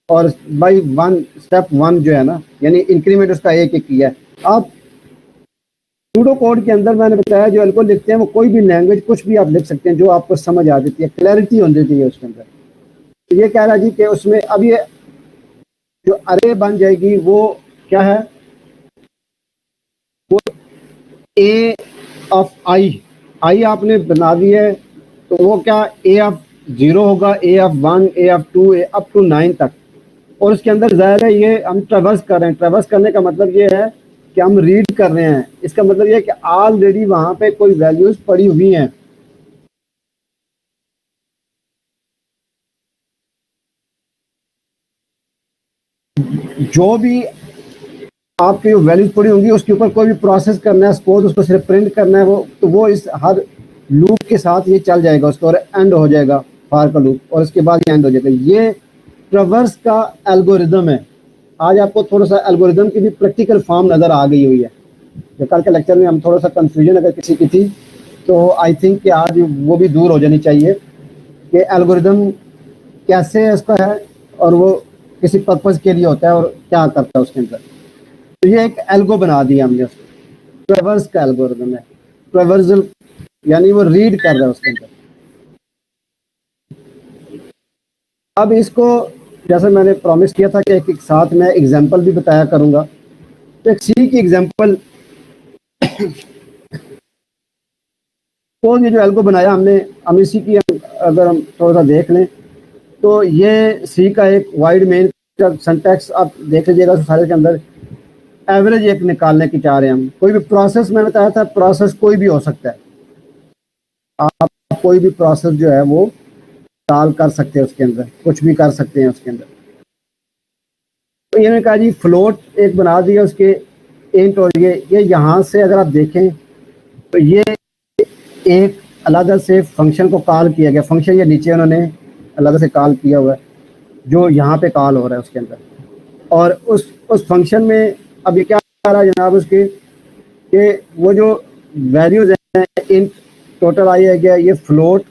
और बाई 1 स्टेप 1 जो है ना, यानी इंक्रीमेंट उसका एक किया है। आप सूडो कोड के अंदर मैंने बताया जो एल्गो लिखते हैं वो कोई भी लैंग्वेज कुछ भी आप लिख सकते हैं जो आपको समझ आ जाती है, क्लैरिटी होनी चाहिए उसके अंदर। तो ये कह रहा जी कि उसमें अब ये जो अरे बन जाएगी वो क्या है, वो ए ऑफ आई आपने बना दी है, तो वो क्या ए ऑफ 0 होगा, A of 1, A of 2, A up to 9 तक। और उसके अंदर ज़ाहिर है ये हम ट्रैवर्स कर रहे हैं। ट्रैवर्स करने का मतलब ये है कि हम रीड कर रहे हैं। इसका मतलब ये है कि ऑलरेडी वहां पे कोई वैल्यूज पड़ी हुई हैं। जो भी आपकी वैल्यूज पड़ी होंगी उसके ऊपर कोई भी प्रोसेस करना है, सपोज उसको सिर्फ प्रिंट करना है, वो तो वो इस हर लूप के साथ ये चल जाएगा उसका और एंड हो जाएगा। फार का लूप और उसके बाद ये एंड हो जाएगा। ये ट्रैवर्स का एल्गोरिदम है। आज आपको थोड़ा सा एल्गोरिदम की भी प्रैक्टिकल फॉर्म नज़र आ गई हुई है। जो कल के लेक्चर में हम थोड़ा सा कंफ्यूजन अगर किसी की थी तो आई थिंक कि आज वो भी दूर हो जानी चाहिए कि एल्गोरिदम कैसे इसका है और वो किसी पर्पज़ के लिए होता है और क्या करता है उसके अंदर। तो ये एक एल्गो बना दिया हमने उसको, ट्रैवर्स का एल्गोरिदम है। ट्रैवर्सल यानी वो रीड कर रहा है उसके अंदर। अब इसको जैसे मैंने प्रॉमिस किया था कि एक साथ मैं एग्जांपल भी बताया करूंगा। तो एक सी की एग्जांपल, तो ये जो एल्गो बनाया हमने, हम इसी की अगर हम थोड़ा सा देख लें तो ये सी का एक वाइड मेन का सिंटैक्स आप देख लीजिएगा। सारे के अंदर एवरेज एक निकालने की चाह रहे हैं हम। कोई भी प्रोसेस, मैंने बताया था प्रोसेस कोई भी हो सकता है। आप कोई भी प्रोसेस जो है वो कॉल कर सकते हैं, उसके अंदर कुछ भी कर सकते हैं उसके अंदर। तो ये मैंने कहा जी फ्लोट एक बना दिया उसके इंट, और ये यहाँ से अगर आप देखें तो ये एक अलग से फंक्शन को कॉल किया गया। फंक्शन ये नीचे उन्होंने अलग से कॉल किया हुआ है जो यहाँ पे कॉल हो रहा है उसके अंदर। और उस फंक्शन में अब ये क्या आ रहा है जनाब उसके कि वो जो वैल्यूज हैं इन टोटल आई है गया, ये फ्लोट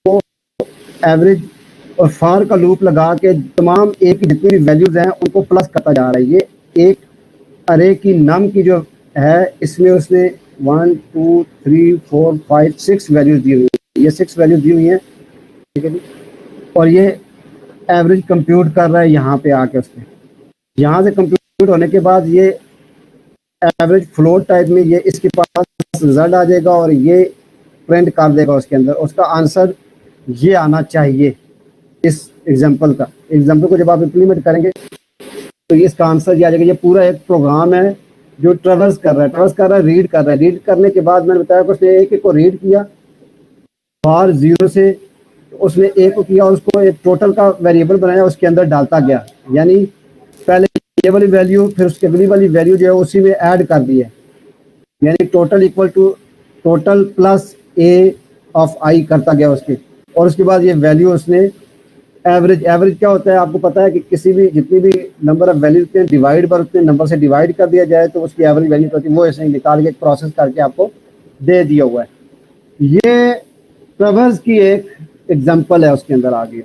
को एवरेज और फार का लूप लगा के तमाम ए की जितनी भी वैल्यूज हैं उनको प्लस करता जा रहा है। ये एक अरे की नम की जो है इसमें उसने 1 2 3 4 5 6 वैल्यूज दी हुई है। ये 6 वैल्यूज दी हुई हैं, ठीक है जी। और ये एवरेज कंप्यूट कर रहा है यहाँ पे आके उसके। यहाँ से कंप्यूट होने के बाद ये एवरेज फ्लोट टाइप में ये इसके पास रिजल्ट आ जाएगा और ये प्रिंट कर देगा उसके अंदर। उसका आंसर ये आना चाहिए। इस एग्जाम्पल को जब आप इम्प्लीमेंट करेंगे तो ये इसका आंसर ये आ जाएगा। ये पूरा एक प्रोग्राम है जो ट्रैवर्स कर रहा है, रीड कर रहा है। रीड करने के बाद मैंने बताया कि उसने एक एक को रीड किया फॉर जीरो से, तो उसने एक को किया और उसको एक टोटल का वेरिएबल बनाया, उसके अंदर डालता गया। यानी पहले ये वाली वैल्यू फिर उसके अगली वाली वैल्यू जो है उसी में ऐड कर दी है। यानी total equal to total plus A of I करता गया उसके। और उसके बाद ये वैल्यू उसने एवरेज क्या होता है आपको पता है कि किसी भी जितनी भी नंबर ऑफ वैल्यूज के डिवाइड पर उतने नंबर से डिवाइड कर दिया जाए तो उसकी एवरेज वैल्यू होती है। वो ऐसे ही निकाल के प्रोसेस करके आपको दे दिया हुआ है। ये ट्रैवर्स की एक एग्जांपल है उसके अंदर आ गई।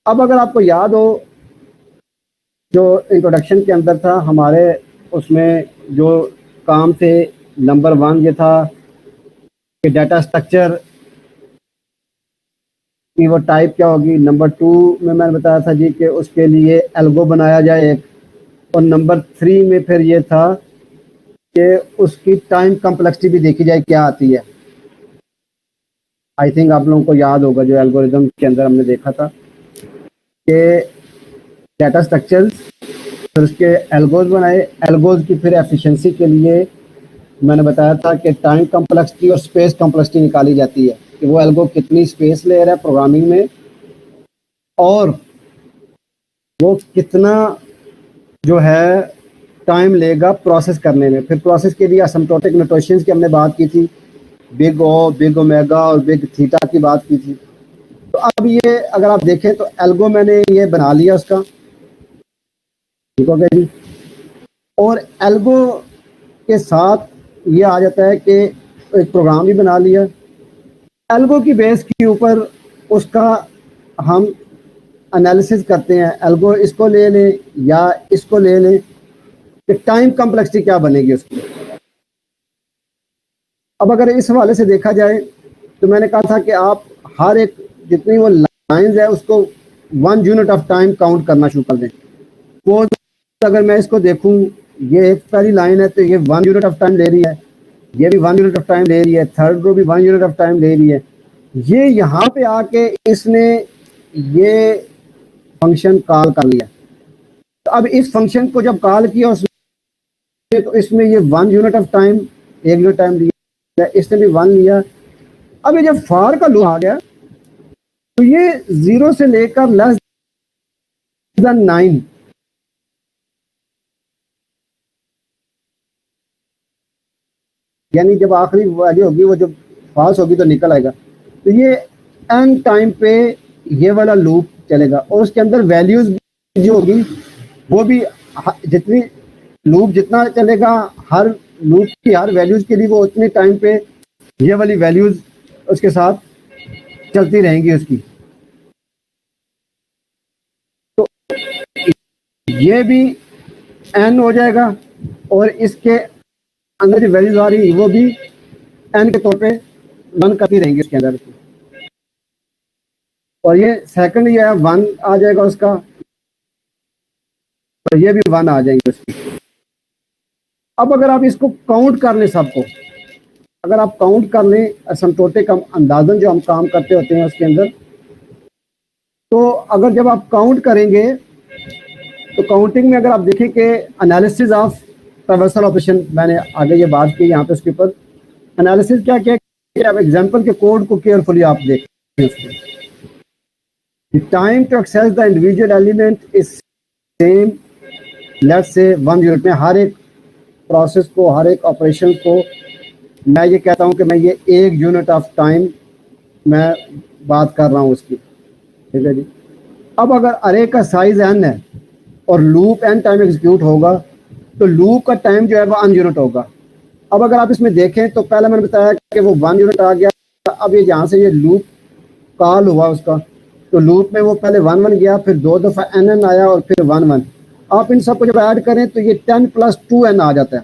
अब अगर आपको याद हो जो इंट्रोडक्शन के अंदर था हमारे, उसमें जो काम थे नंबर 1 ये था कि डाटा स्ट्रक्चर की वो टाइप क्या होगी। नंबर 2 में मैंने बताया था जी कि उसके लिए एल्गो बनाया जाए एक। और नंबर 3 में फिर ये था कि उसकी टाइम कम्प्लेक्सिटी भी देखी जाए क्या आती है। आई थिंक आप लोगों को याद होगा जो एल्गोरिदम के अंदर हमने देखा था कि डाटा स्ट्रक्चर्स, फिर उसके एल्गोज बनाए। एल्गोज की फिर एफिशिएंसी के लिए मैंने बताया था कि टाइम कम्प्लेक्सिटी और स्पेस कम्प्लेक्सिटी निकाली जाती है कि वो एल्गो कितनी स्पेस ले रहा है प्रोग्रामिंग में और वो कितना जो है टाइम लेगा प्रोसेस करने में। फिर प्रोसेस के लिए असिम्प्टोटिक नोटेशंस की हमने बात की थी, बिग ओ, बिग ओमेगा और बिग थीटा की बात की थी। तो अब ये अगर आप देखें तो एल्गो मैंने ये बना लिया उसका, ठीक हो गया जी। और एल्गो के साथ ये आ जाता है कि एक प्रोग्राम भी बना लिया। एल्गो की बेस के ऊपर उसका हम एनालिसिस करते हैं। एल्गो इसको ले लें या इसको ले लें कि टाइम कम्प्लेक्सिटी क्या बनेगी उसकी। अब अगर इस हवाले से देखा जाए तो मैंने कहा था कि आप हर एक जितनी वो लाइंस है उसको 1 यूनिट ऑफ टाइम काउंट करना शुरू कर दें। वो अगर मैं इसको देखूं, ये एक पहली लाइन है तो ये 1 यूनिट ऑफ टाइम ले रही है, ये भी 1 यूनिट ऑफ टाइम ले रही है, थर्ड रो भी 1 यूनिट ऑफ टाइम ले रही है। ये यहाँ पे आके इसने ये फंक्शन कॉल कर लिया। तो अब इस फंक्शन को जब कॉल किया उसने तो इसमें ये 1 unit of time, 1 unit time लिया, इसने भी 1 लिया। अब ये जब फार का लूप आ गया तो ये 0 से लेकर लेस देन 9, यानी जब आखिरी वैल्यू होगी वो जब पास होगी तो निकल आएगा। तो ये एन टाइम पे ये वाला लूप चलेगा और उसके अंदर वैल्यूज जो होगी वो भी जितनी लूप जितना चलेगा, हर लूप की हर वैल्यूज के लिए वो उतने टाइम पे ये वाली वैल्यूज उसके साथ चलती रहेंगी उसकी। तो ये भी एन हो जाएगा और इसके अंदर जो वैल्यूज आ रही वो भी एन के तौर पे रन करती रहेंगी उसके अंदर। और ये सेकंड ये है 1 आ जाएगा उसका, और ये भी 1 आ जाएंगे उसकी। अब अगर आप इसको काउंट कर लें सबको, अगर आप काउंट कर लें असमटोटे का अंदाजन जो हम काम करते होते हैं उसके अंदर, तो अगर जब आप काउंट करेंगे तो काउंटिंग में अगर आप देखें कि एनालिसिस ऑफ ट्रावर्सल ऑपरेशन, मैंने आगे ये बात की यहाँ पे उसके ऊपर एनालिसिस क्या क्या कि आप एग्जांपल के कोड को केयरफुली आप देखें उसको। The time to access the individual element is same, let's say 1 unit में। हर एक प्रोसेस को, हर एक ऑपरेशन को मैं ये कहता हूँ कि मैं ये 1 यूनिट ऑफ टाइम मैं बात कर रहा हूँ उसकी, ठीक है जी। अब अगर अरे का साइज n है और लूप n टाइम एग्जीक्यूट होगा तो लूप का टाइम जो है वो 1 यूनिट होगा। अब अगर आप इसमें देखें तो पहले मैंने बताया कि वो 1 यूनिट आ गया, अब ये यहाँ से ये लूप कॉल हुआ उसका, तो लूप में वो पहले 1 1 गया, फिर 2 दफ़ा n आया और फिर 1 1। आप इन सबको जब ऐड करें तो ये 10 + 2n आ जाता है।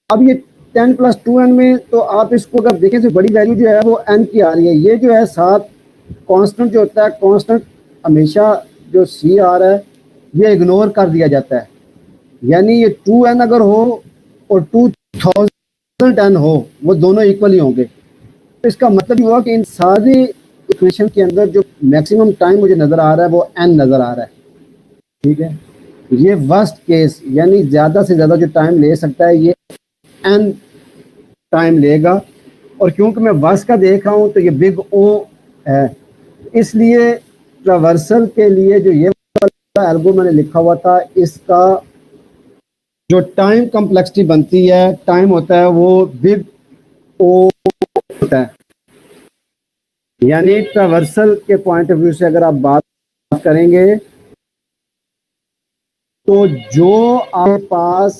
अब ये 10 + 2n में तो आप इसको अगर देखें तो बड़ी वैल्यू जो है वो n की आ रही है। ये जो है साथ कांस्टेंट जो होता है, कांस्टेंट हमेशा जो c आ रहा है ये इग्नोर कर दिया जाता है। यानी ये 2n अगर हो और 2000n हो, वो दोनों इक्वल ही होंगे। तो इसका मतलब ये हुआ कि इन सारी इक्वेशन के अंदर जो मैक्सिमम टाइम मुझे नज़र आ रहा है वो n नज़र आ रहा है, ठीक है। ये वर्स्ट केस यानी ज़्यादा से ज़्यादा जो टाइम ले सकता है ये n टाइम लेगा। और क्योंकि मैं वर्स्ट का देख रहा हूँ तो ये बिग O है, इसलिए ट्रावर्सल के लिए जो ये वाला एल्गो मैंने लिखा हुआ था, इसका जो टाइम कम्प्लेक्सिटी बनती है, टाइम होता है वो बिग O होता है। यानी ट्रावर्सल के पॉइंट ऑफ व्यू से अगर आप बात करेंगे तो जो आपके पास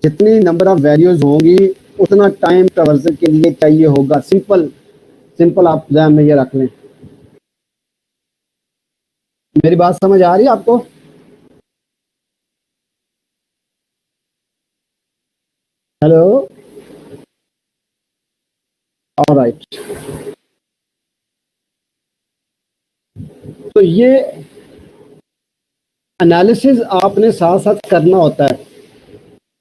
जितनी नंबर ऑफ वैल्यूज होंगी उतना टाइम ट्रावर्सल के लिए चाहिए होगा। सिंपल आप ध्यान में ये रख लें। मेरी बात समझ आ रही है आपको? Hello, alright. तो ये एनालिसिस आपने साथ साथ करना होता है,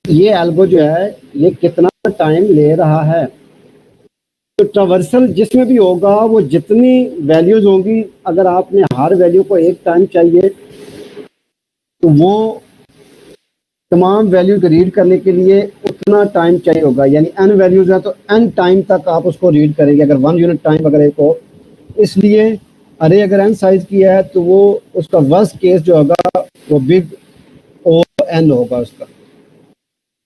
ये एल्गो जो है ये कितना टाइम ले रहा है। तो ट्रावर्सल जिसमें भी होगा वो जितनी वैल्यूज होंगी, अगर आपने हर वैल्यू को एक टाइम चाहिए तो वो तमाम वैल्यू को रीड करने के लिए उतना टाइम चाहिए होगा। यानी n वैल्यूज है तो n टाइम तक आप उसको रीड करेंगे, अगर 1 यूनिट टाइम अगर एक हो। इसलिए अरे अगर n साइज की है तो वो उसका वर्स्ट केस जो होगा वो बिग O n होगा उसका।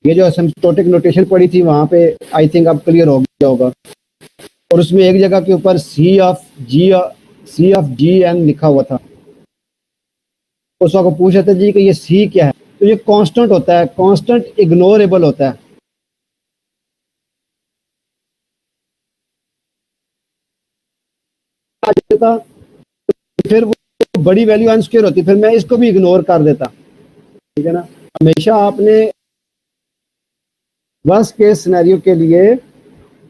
ये जो असिम्प्टोटिक नोटेशन पड़ी थी वहाँ पे आई थिंक अब क्लियर हो गया होगा। और उसमें एक जगह के ऊपर C ऑफ G n लिखा हुआ था। उस वक्त पूछ रहे थे जी कि ये C क्या है, तो ये कांस्टेंट होता है, कांस्टेंट इग्नोरेबल होता है। फिर वो बड़ी वैल्यू n स्क्वायर होती, फिर मैं इसको भी इग्नोर कर देता, ठीक है ना। हमेशा आपने वर्स्ट केस सिनेरियो के लिए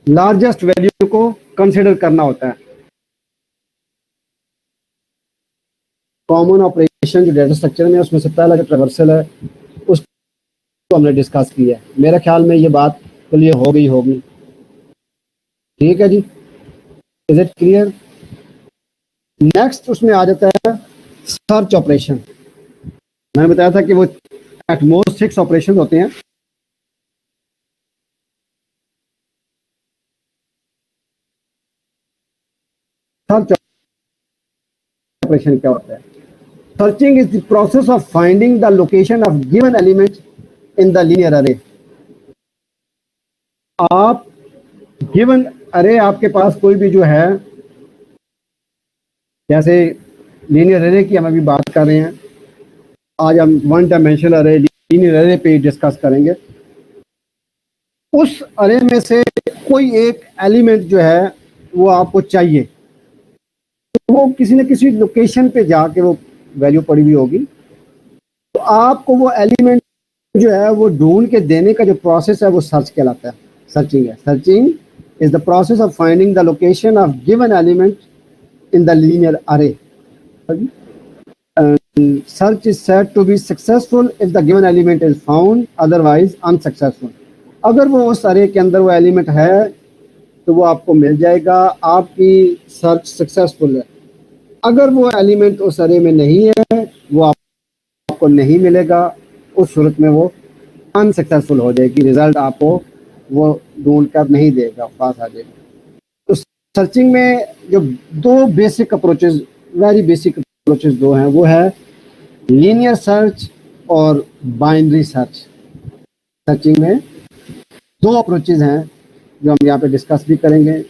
लार्जेस्ट वैल्यू को कंसिडर करना होता है। कॉमन ऑपरेशन जो डेटा स्ट्रक्चर में उसमें से पहला जो ट्रावर्सल है उसको हमने डिस्कस किया है। मेरे ख्याल में ये बात क्लियर हो गई होगी, ठीक है जी। Is it clear? नेक्स्ट उसमें आ जाता है सर्च ऑपरेशन। मैंने बताया था कि वो एट मोस्ट 6 ऑपरेशन होते हैं। सर्च ऑपरेशन क्या होता है? Searching is the process of finding the location of given element in the linear array. आप गिवन अरे आपके पास कोई भी जो है, जैसे लीनियर अरे की हम अभी बात कर रहे हैं, आज हम वन डायमेंशनल अरे, लीनियर अरे पे डिस्कस करेंगे। उस अरे में से कोई एक एलिमेंट जो है वो आपको चाहिए, तो वो किसी न किसी लोकेशन पे जाके वो वैल्यू पड़ी हुई होगी, तो आपको वो एलिमेंट जो है वो ढूंढ के देने का जो प्रोसेस है वो सर्च कहलाता है, सर्चिंग है। Searching is the process of finding the location of given element in the linear array. Search is said to be successful if the given element is found, otherwise unsuccessful. अगर वो उस अरे के अंदर वो एलिमेंट है तो वो आपको मिल जाएगा, आपकी सर्च सक्सेसफुल है। अगर वो एलिमेंट उस अरे में नहीं है, वो आपको नहीं मिलेगा, उस सूरत में वो अनसक्सेसफुल हो जाएगी, रिजल्ट आपको वो ढूंढ कर नहीं देगा, पास आ जाएगा। तो सर्चिंग में जो दो basic approaches, very basic approaches दो हैं, वो है लीनियर सर्च और बाइनरी सर्च। सर्चिंग में दो अप्रोचेस हैं जो हम यहाँ पे डिस्कस भी करेंगे,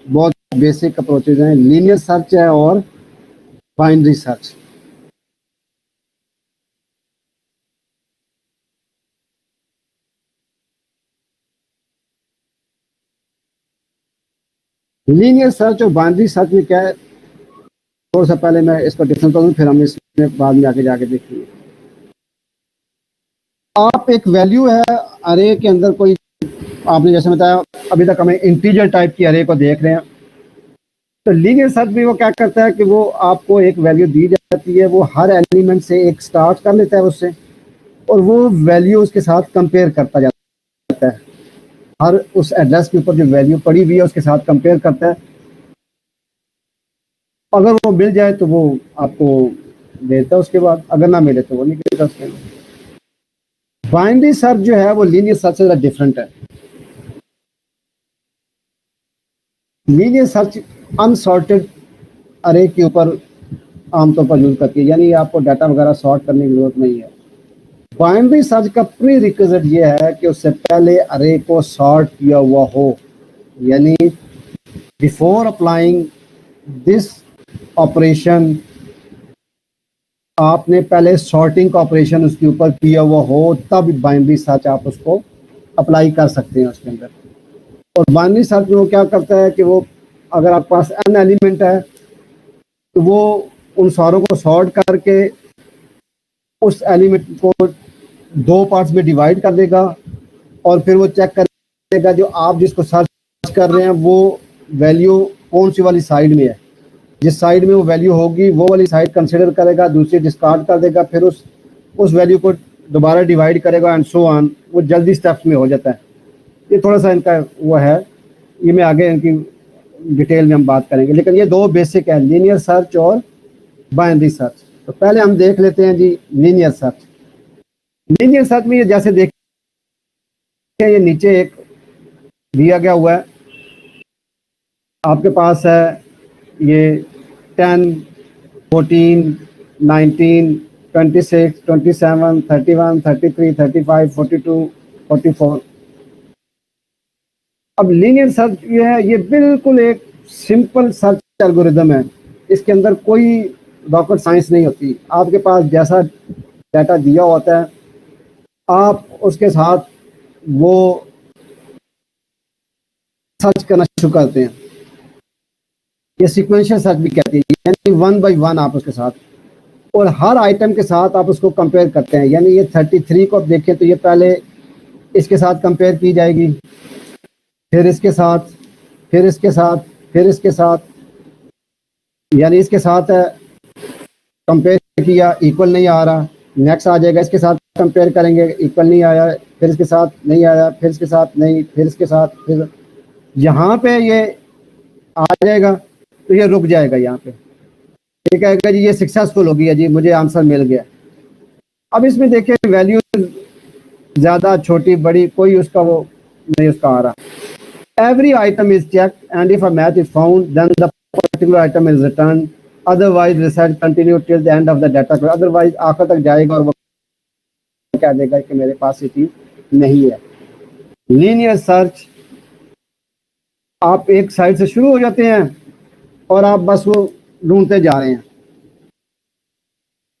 बहुत बेसिक अप्रोचेस हैं, लीनियर सर्च है और बाइनरी सर्च। लीनियर सर्च और बाइनरी सर्च में क्या है, थोड़ा सा पहले मैं इसको डिफरेंस करूँ, फिर हम इसमें बाद में आके जाके देखेंगे। आप एक वैल्यू है अरे के अंदर, कोई आपने जैसे बताया अभी तक हमें इंटीजर टाइप की अरे को देख रहे हैं, तो लीनियर सर्च भी वो क्या करता है कि वो आपको एक वैल्यू दी जाती है, वो हर एलिमेंट से एक स्टार्ट कर लेता है उससे, और वो वैल्यू उसके साथ कंपेयर करता जाता है, हर उस एड्रेस के ऊपर जो वैल्यू पड़ी हुई है उसके साथ कंपेयर करता है। अगर वो मिल जाए तो वो आपको देता है, उसके बाद अगर ना मिले तो वो नहीं देता उसके बाद। बाइनरी सर्च जो है वो लीनियर सर्च से डिफरेंट है। लीनियर सर्च अनसॉर्टेड अरे के ऊपर आमतौर पर यूज करती है, यानी आपको डाटा वगैरह सॉर्ट करने की जरूरत नहीं है। बाइनरी सर्च का प्री रिक्विजिट ये है कि उससे पहले अरे को सॉर्ट किया हुआ हो, यानी बिफोर अप्लाइंग दिस ऑपरेशन आपने पहले सॉर्टिंग का ऑपरेशन उसके ऊपर किया हुआ हो, तब बाइनरी सर्च आप उसको अप्लाई कर सकते हैं उसके अंदर। और बाइनरी सर्च में वो क्या करता है कि वो अगर आपके पास n एलिमेंट है तो वो उन सारों को सॉर्ट करके उस एलिमेंट को दो पार्ट्स में डिवाइड कर देगा, और फिर वो चेक करेगा जो आप जिसको सर्च कर रहे हैं वो वैल्यू कौन सी वाली साइड में है, जिस साइड में वो वैल्यू होगी वो वाली साइड कंसिडर करेगा, दूसरी डिस्कार्ड कर देगा, फिर उस वैल्यू को दोबारा डिवाइड करेगा एंड सो ऑन। वो जल्दी स्टेप्स में हो जाता है। ये थोड़ा सा इनका वो है, ये मैं आगे इनकी डिटेल में हम बात करेंगे, लेकिन ये दो बेसिक है, लीनियर सर्च और बाइनरी सर्च। तो पहले हम देख लेते हैं जी लीनियर सर्च। लीनियर सर्च में ये जैसे देखें, ये नीचे एक दिया गया हुआ है, आपके पास है ये 10, 14, 19, 26, 27, 31, 33, 35, 42, 44। अब लीनियर सर्च ये है, ये बिल्कुल एक सिंपल सर्च एल्गोरिदम है, इसके अंदर कोई रॉकेट साइंस नहीं होती। आपके पास जैसा डाटा दिया होता है आप उसके साथ वो सर्च करना शुरू करते हैं, ये सीक्वेंशियल सर्च भी कहते हैं, यानी वन बाय वन आप उसके साथ, और हर आइटम के साथ आप उसको कंपेयर करते हैं। यानी ये 33 को आप देखें तो ये पहले इसके साथ कंपेयर की जाएगी, फिर इसके साथ, फिर इसके साथ, फिर इसके साथ, यानी इसके साथ कंपेयर किया, इक्वल नहीं आ रहा, नेक्स्ट आ जाएगा, इसके साथ कंपेयर करेंगे, इक्वल नहीं आया, फिर इसके साथ नहीं आया, फिर इसके साथ नहीं, फिर इसके साथ, फिर यहाँ पे ये आ जाएगा तो ये रुक जाएगा यहाँ पे, ये कहेगा जी ये सक्सेसफुल हो गया जी, मुझे आंसर मिल गया। अब इसमें देखिए वैल्यू ज़्यादा छोटी बड़ी कोई उसका वो नहीं उसका आ रहा। Every item is checked and if a match is found then the particular item is returned, otherwise research continue till the end of the data. otherwise आखिर तक जाएगा और वो क्या देगा कि मेरे पास ये चीज नहीं है। लीनियर सर्च आप एक साइड से शुरू हो जाते हैं और आप बस वो ढूंढते जा रहे हैं।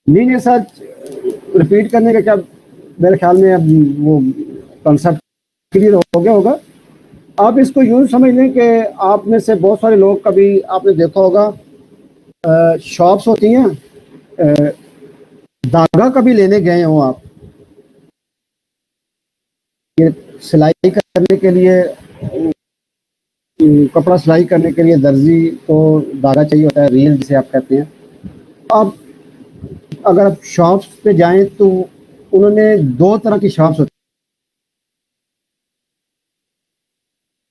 लीनियर सर्च रिपीट करने का क्या, मेरे ख्याल में अब वो कॉन्सेप्ट क्लियर हो गया होगा। आप इसको यूँ समझ लें कि आप में से बहुत सारे लोग, कभी आपने देखा होगा शॉप्स होती हैं, धागा कभी लेने गए हो आप, ये सिलाई करने के लिए, कपड़ा सिलाई करने के लिए दर्जी को धागा चाहिए होता है, रील जिसे आप कहते हैं। अब अगर आप शॉप्स पे जाएं तो उन्होंने दो तरह की शॉप्स होती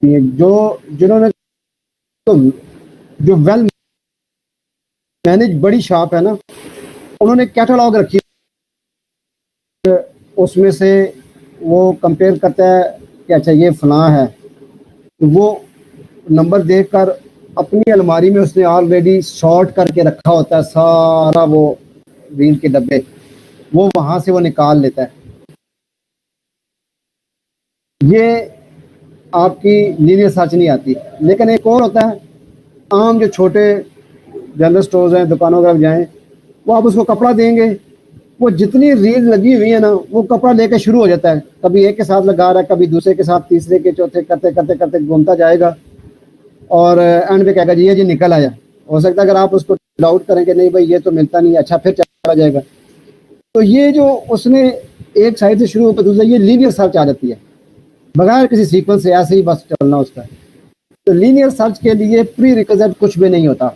हैं, जो जिन्होंने तो जो वेल मैनेज बड़ी शॉप है ना, उन्होंने कैटलॉग रखी, उसमें से वो कंपेयर करता है कि अच्छा ये फलां है, तो वो नंबर देखकर अपनी अलमारी में उसने ऑलरेडी शॉर्ट करके रखा होता है सारा वो रील के डब्बे, वो वहां से वो निकाल लेता है। ये आपकी लीनियर सर्च नहीं आती। लेकिन एक और होता है, आम जो छोटे जनरल स्टोर्स हैं, दुकानों पर जाएं, वो आप उसको कपड़ा देंगे, वो जितनी रील लगी हुई है ना, वो कपड़ा लेके शुरू हो जाता है, कभी एक के साथ लगा रहा है, कभी दूसरे के साथ, तीसरे के, चौथे, करते करते करते घूमता जाएगा और एंड पे कहेगा जी ये जी निकल आया। हो सकता है अगर आप उसको डाउट करें कि नहीं भाई ये तो मिलता नहीं, अच्छा फिर चला जाएगा। तो ये जो उसने एक साइड से शुरू होकर दूसरा, ये लीनियर सर्च आ जाती है बगैर किसी सीक्वेंस से, ऐसे ही बस चलना उसका। तो लीनियर सर्च के लिए प्री रिक्विजिट कुछ भी नहीं होता,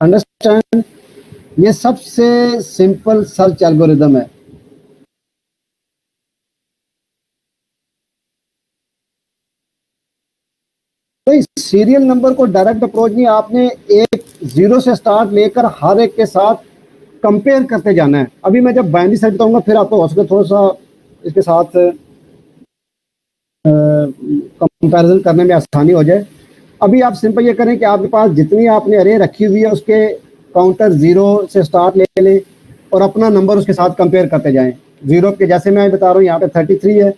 अंडरस्टैंड। ये सबसे सिंपल सर्च एल्गोरिदम है। तो इस सीरियल नंबर को डायरेक्ट अप्रोच नहीं, आपने एक जीरो से स्टार्ट लेकर हर एक के साथ कंपेयर करते जाना है। अभी मैं जब बाइनरी सर्च बताऊंगा फिर आपको हो सकता थोड़ा सा इसके साथ कंपैरिजन करने में आसानी हो जाए। अभी आप सिंपल ये करें कि आपके पास जितनी आपने अरे रखी हुई है उसके काउंटर जीरो से स्टार्ट ले लें और अपना नंबर उसके साथ कंपेयर करते जाएं। जीरो के जैसे मैं बता रहा हूँ, यहाँ पे 33 है,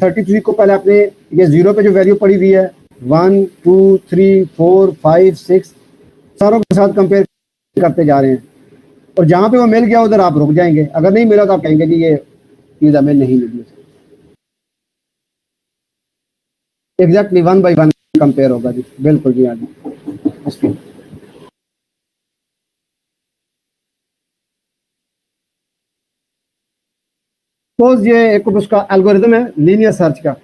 33 को पहले आपने ये जीरो पे जो वैल्यू पड़ी हुई है 1 2 3 4 5 6 सारों के साथ कंपेयर करते जा रहे हैं, और जहाँ पे वो मिल गया उधर आप रुक जाएंगे। अगर नहीं मिला तो आप कहेंगे जी ये चीज़ हमें नहीं मिली। एग्जैक्टली 1 by 1 कंपेयर होगा जी, बिल्कुल जी। हाँ जी, तो ये एक उसका एल्गोरिदम है लीनियर सर्च का।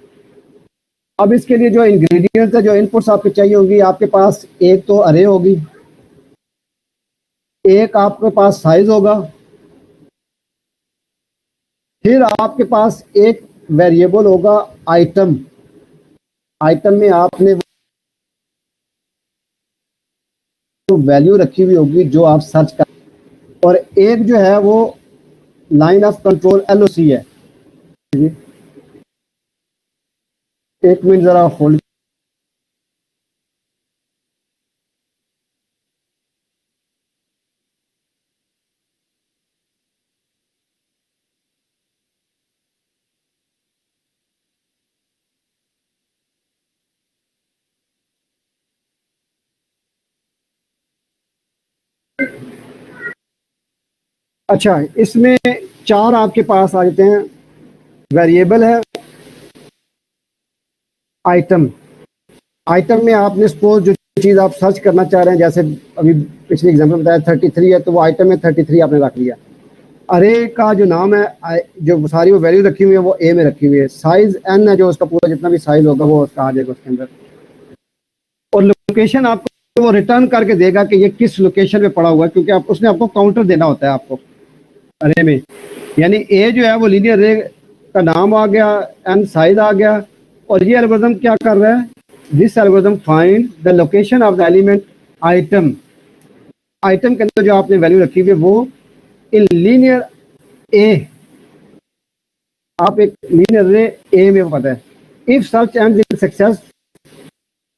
अब इसके लिए जो इंग्रेडिएंट्स है, जो इनपुट्स आपके चाहिए होंगी, आपके पास एक तो अरे होगी, एक आपके पास साइज होगा, फिर आपके पास एक वेरिएबल होगा आइटम। आइटम में आपने वो वैल्यू रखी हुई होगी जो आप सर्च कर, और एक जो है वो लाइन ऑफ कंट्रोल LOC है। एक मिनट जरा होल्ड। अच्छा, इसमें चार आपके पास आ जाते हैं। वेरिएबल है, आइटम। आइटम में आपने सपोज जो चीज़ आप सर्च करना चाह रहे हैं, जैसे अभी पिछले एग्जांपल बताया 33 है, तो वो आइटम में 33 आपने रख लिया। अरे का जो नाम है, जो सारी वो वैल्यू रखी हुई है वो ए में रखी हुई है। साइज n है, जो उसका पूरा जितना भी साइज होगा वो उसका आ जाएगा उसके अंदर। और लोकेशन आपको वो रिटर्न करके देगा कि ये किस लोकेशन पे पड़ा हुआ है, क्योंकि आप उसने आपको काउंटर देना होता है आपको अरे में। यानी ए जो है वो लीनियर अरे का नाम आ गया, n साइज आ गया, और ये एल्गोरिथम क्या कर रहा है, this algorithm find the location of the element item. Item के अंदर जो आपने वैल्यू रखी हुई है वो इन लीनियर ए, आप एक लीनियर अरे ए में पता है। If search end success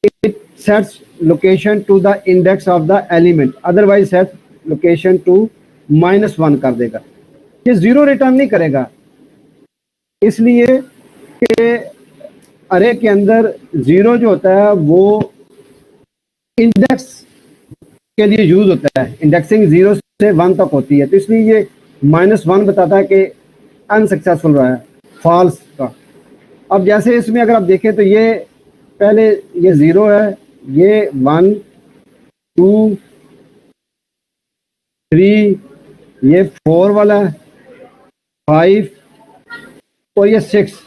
it sets location to the index of the element, otherwise set location to -1 कर देगा। ये जीरो रिटर्न नहीं करेगा, इसलिए कि अरे के अंदर जीरो जो होता है वो इंडेक्स के लिए यूज होता है, इंडेक्सिंग 0 से 1 तक होती है, तो इसलिए ये -1 बताता है कि अनसक्सेसफुल रहा है, फॉल्स का। अब जैसे इसमें अगर आप देखें तो ये पहले ये 0 है, ये 1 2 3, ये 4 वाला है, 5 और ये 6।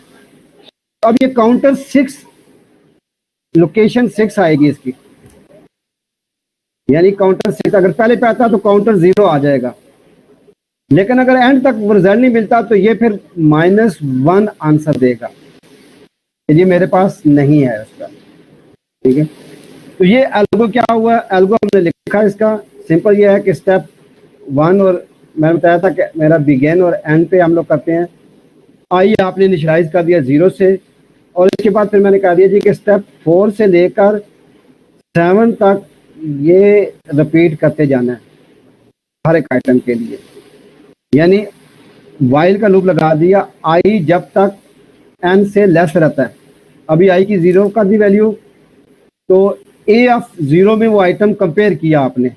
अब ये काउंटर 6, लोकेशन 6 आएगी इसकी, यानी काउंटर 6 अगर पहले पे आता तो काउंटर 0 आ जाएगा, लेकिन अगर एंड तक रिजल्ट नहीं मिलता तो ये फिर -1 आंसर देगा, ये मेरे पास नहीं है उसका। ठीक है, तो ये एल्गो क्या हुआ, एल्गो हमने लिखा इसका सिंपल ये है कि स्टेप 1 और मैंने बताया था कि मेरा बिगेन और एंड पे हम लोग करते हैं। आई आपने इनिशियलाइज कर दिया 0 से, और इसके बाद फिर मैंने कह दिया जी कि स्टेप 4 से लेकर 7 तक ये रिपीट करते जाना है हर एक आइटम के लिए, यानी वाइल का लूप लगा दिया आई जब तक एन से लेस रहता है। अभी आई की 0 का दी वैल्यू, तो ए ऑफ 0 में वो आइटम कंपेयर किया आपने,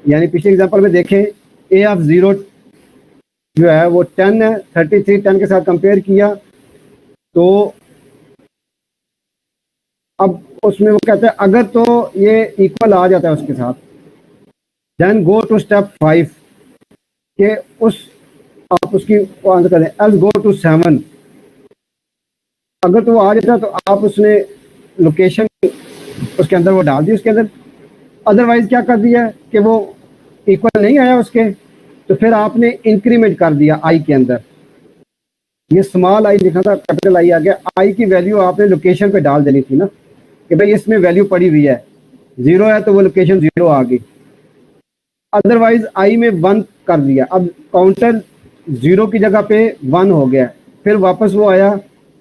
यानी पिछले एग्जांपल में देखें ए ऑफ 0 जो है वो 10 है, 33 10 के साथ कंपेयर किया, तो अब उसमें वो कहते हैं अगर तो ये इक्वल आ जाता है उसके साथ, देन गो टू स्टेप 5 के उस आप उसकी आंसर करें, एल्स गो टू 7। अगर तो वो आ जाता है तो आप उसने लोकेशन उसके अंदर वो डाल दी उसके अंदर, अदरवाइज क्या कर दिया कि वो इक्वल नहीं आया उसके, तो फिर आपने इंक्रीमेंट कर दिया आई के अंदर, ये स्मॉल आई लिखा था कैपिटल आई आ गया, आई की वैल्यू आपने लोकेशन पे डाल देनी थी ना कि भाई इसमें वैल्यू पड़ी हुई है, 0 है तो वो लोकेशन 0 आ गई, अदरवाइज आई में 1 कर दिया, अब काउंटर 0 की जगह पे 1 हो गया, फिर वापस वो आया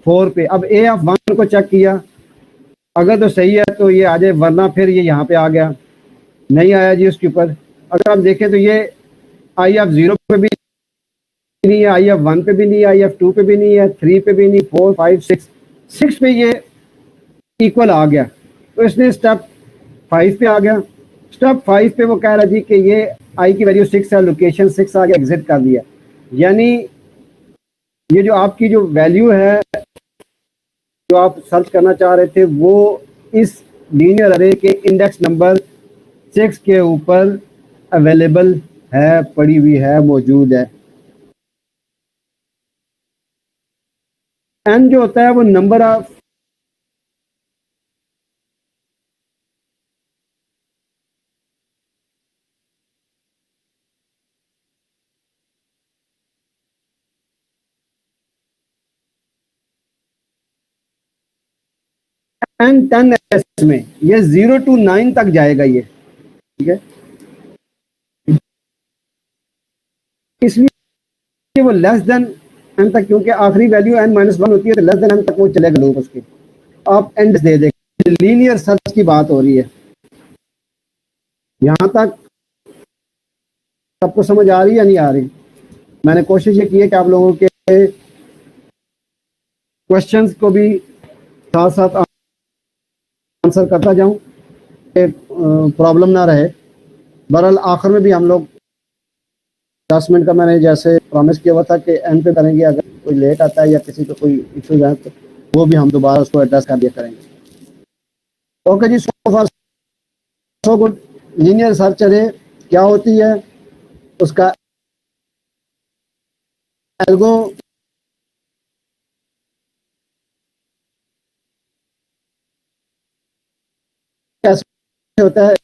4 पे, अब ए ऑफ 1 को चेक किया, अगर तो सही है तो ये आ जाए, वरना फिर ये यहाँ पे आ गया, नहीं आया जी उसके ऊपर। अगर आप देखें तो ये आई ऑफ 0 पे भी नहीं है, आई ऑफ 1 पे भी नहीं है, आई ऑफ 2 पे भी नहीं है, 3 पे भी नहीं, 4 5 6 पे ये इक्वल आ गया, तो इसने स्टेप 5 पे आ गया। स्टेप 5 पे वो कह रहा जी कि ये आई की वैल्यू 6 है, लोकेशन 6 आ गया, एग्जिट कर दिया, यानी ये जो आपकी जो वैल्यू है जो आप सर्च करना चाह रहे थे वो इस लीनियर अरे के इंडेक्स नंबर 6 के ऊपर अवेलेबल है, पड़ी हुई है, मौजूद है। एन जो होता है वो नंबर ऑफ एन 10 एस में ये 0 to 9 तक जाएगा ये, ठीक है, इसलिए वो लेस देन एन तक, क्योंकि आखिरी वैल्यू n-1 होती है तो लेस देन एन तक वो चलेगा लूप उसके, आप एंड दे देंगे। लीनियर सर्च की बात हो रही है, यहाँ तक सबको समझ आ रही है या नहीं आ रही? मैंने कोशिश ये की है कि आप लोगों के क्वेश्चंस को भी साथ साथ आंसर करता जाऊं, प्रॉब्लम ना रहे। बहरहाल आखिर में भी हम लोग 10 मिनट का मैंने जैसे प्रॉमिस किया हुआ था कि एंड पे करेंगे, अगर कोई लेट आता है या किसी को कोई इशूज है तो वो भी हम दोबारा उसको एड्रेस कर दिया करेंगे। ओके जी, सो फार सो गुड। लीनियर सर्च अरे क्या होती है, उसका एल्गो कैसे होता है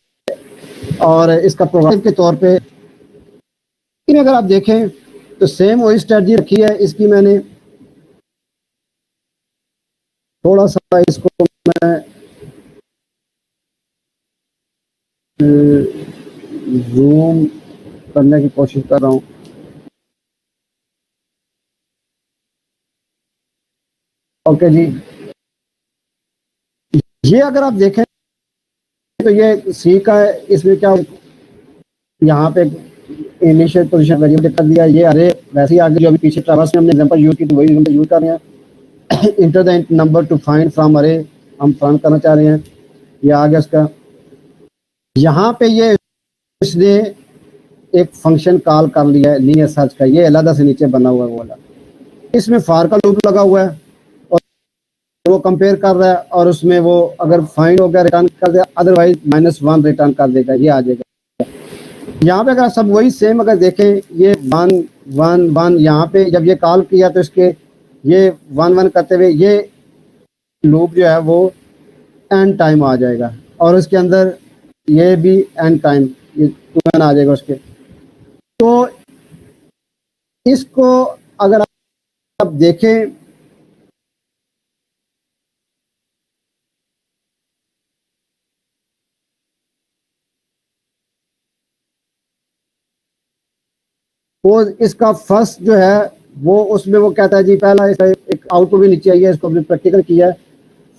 और इसका प्रोग्राम के तौर पे अगर आप देखें तो सेम वही स्ट्रेटजी रखी है इसकी। मैंने थोड़ा सा इसको मैं जूम करने की कोशिश कर रहा हूँ। ओके जी, ये अगर आप देखें तो ये सी का है, इसमें क्या यहाँ पे इनिशियल पोजीशन वेरिएबल कर दिया, ये अरे वैसे ही आगे जो अभी पीछे ट्रावर्स में हमने एग्जांपल यूज की तो वही एग्जांपल यूज कर रहे हैं। Enter the number two find from अरे, हम फाइंड करना चाह रहे हैं, ये आ गया इसका। यहाँ पे ये इसने एक फंक्शन कॉल कर लिया है लीनियर सर्च का, ये अलग से नीचे बना हुआ है वाला, इसमें फॉर का लूप लगा हुआ है और वो कंपेयर कर रहा है, और उसमें वो अगर फाइंड हो गया रिटर्न कर देगा, अदरवाइज -1 रिटर्न कर देगा, ये आ जाएगा। यहाँ पे अगर सब वही सेम अगर देखें, ये 1 1 1, यहाँ पे जब ये कॉल किया तो इसके ये 1 1 करते हुए ये लूप जो है वो एंड टाइम आ जाएगा, और उसके अंदर ये भी एंड टाइम, ये 2 एन आ जाएगा उसके। तो इसको अगर आप देखें वो इसका फर्स्ट जो है वो उसमें वो कहता है जी पहला एक आउटपुट भी नीचे आई है, इसको हमने प्रैक्टिकल किया है,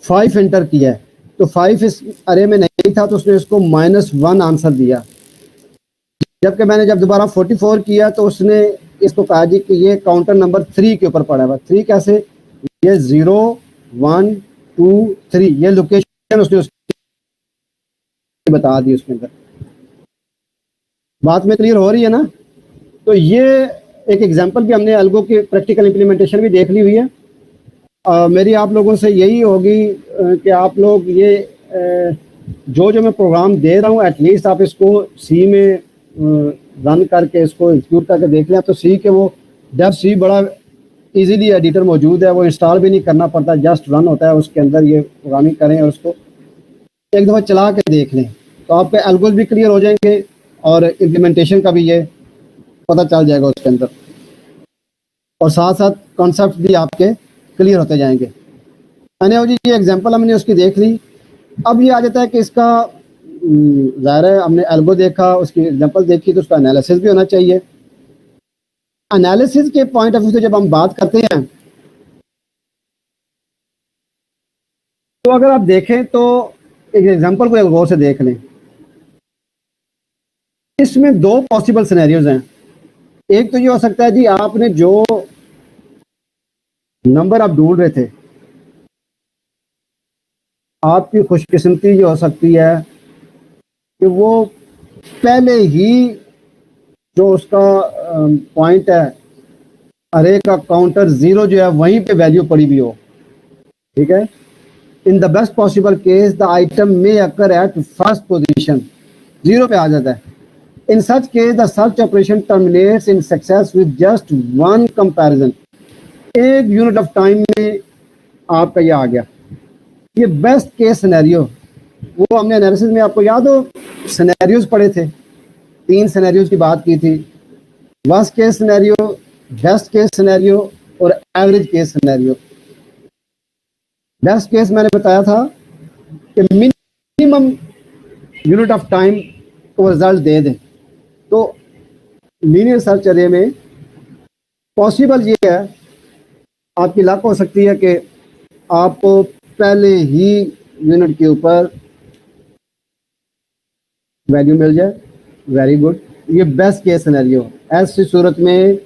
5 एंटर किया है, तो 5 इस अरे में नहीं था तो उसने इसको -1 आंसर दिया। जबकि मैंने जब दोबारा 44 किया तो उसने इसको कहा जी कि ये काउंटर नंबर 3 के ऊपर पड़ा हुआ। 3 कैसे, ये 0 1 2 3 ये लोकेशन उसने बता दी उसके अंदर। बात में क्लियर हो रही है ना? तो ये एक एग्जांपल भी हमने एल्गो की प्रैक्टिकल इम्प्लीमेंटेशन भी देख ली हुई है। मेरी आप लोगों से यही होगी कि आप लोग ये जो मैं प्रोग्राम दे रहा हूँ एटलीस्ट आप इसको सी में रन करके इसको एग्जीक्यूट करके देख लें। तो सी के वो डेव सी बड़ा इजीली एडिटर मौजूद है, वो इंस्टॉल भी नहीं करना पड़ता, जस्ट रन होता है उसके अंदर, ये प्रोग्रामिंग करें और उसको एक दफ़ा चला के देख लें तो आपके एल्गोज भी क्लियर हो जाएंगे और इम्प्लीमेंटेशन का भी ये पता चल जाएगा उसके अंदर, और साथ साथ कॉन्सेप्ट भी आपके क्लियर होते जाएंगे। मैंने जी ये एग्जांपल हमने उसकी देख ली। अब ये आ जाता है कि इसका ज़ाहिर है हमने एल्गो देखा, उसकी एग्जांपल देखी, तो उसका एनालिसिस भी होना चाहिए। एनालिसिस के पॉइंट ऑफ व्यू से जब हम बात करते हैं तो अगर आप देखें तो एक एग्जांपल को गौर से देख लें। इसमें 2 पॉसिबल सिनेरियोज हैं। एक तो ये हो सकता है जी आपने जो नंबर आप ढूंढ रहे थे, आपकी खुशकिस्मती ये हो सकती है कि वो पहले ही जो उसका पॉइंट है अरे का काउंटर 0 जो है वहीं पे वैल्यू पड़ी भी हो, ठीक है। In the best possible case the item में अकर एट फर्स्ट पोजीशन, 0 पे आ जाता है। In such case the search operation terminates in success with just 1 comparison, एक यूनिट ऑफ टाइम में आपका ये आ गया। ये बेस्ट केस सिनेरियो, वो हमने एनालिसिस में आपको याद हो सिनेरियोज पढ़े थे, 3 सिनेरियोज की बात की थी, worst case scenario, best case scenario और average case scenario. Best case मैंने बताया था कि मिनिमम यूनिट ऑफ टाइम को रिजल्ट दे दें। तो लीनियर सर्च अरे में पॉसिबल ये है, आपकी लक हो सकती है कि आपको पहले ही यूनिट के ऊपर वैल्यू मिल जाए, वेरी गुड, ये बेस्ट केस सिनेरियो। ऐसी सूरत में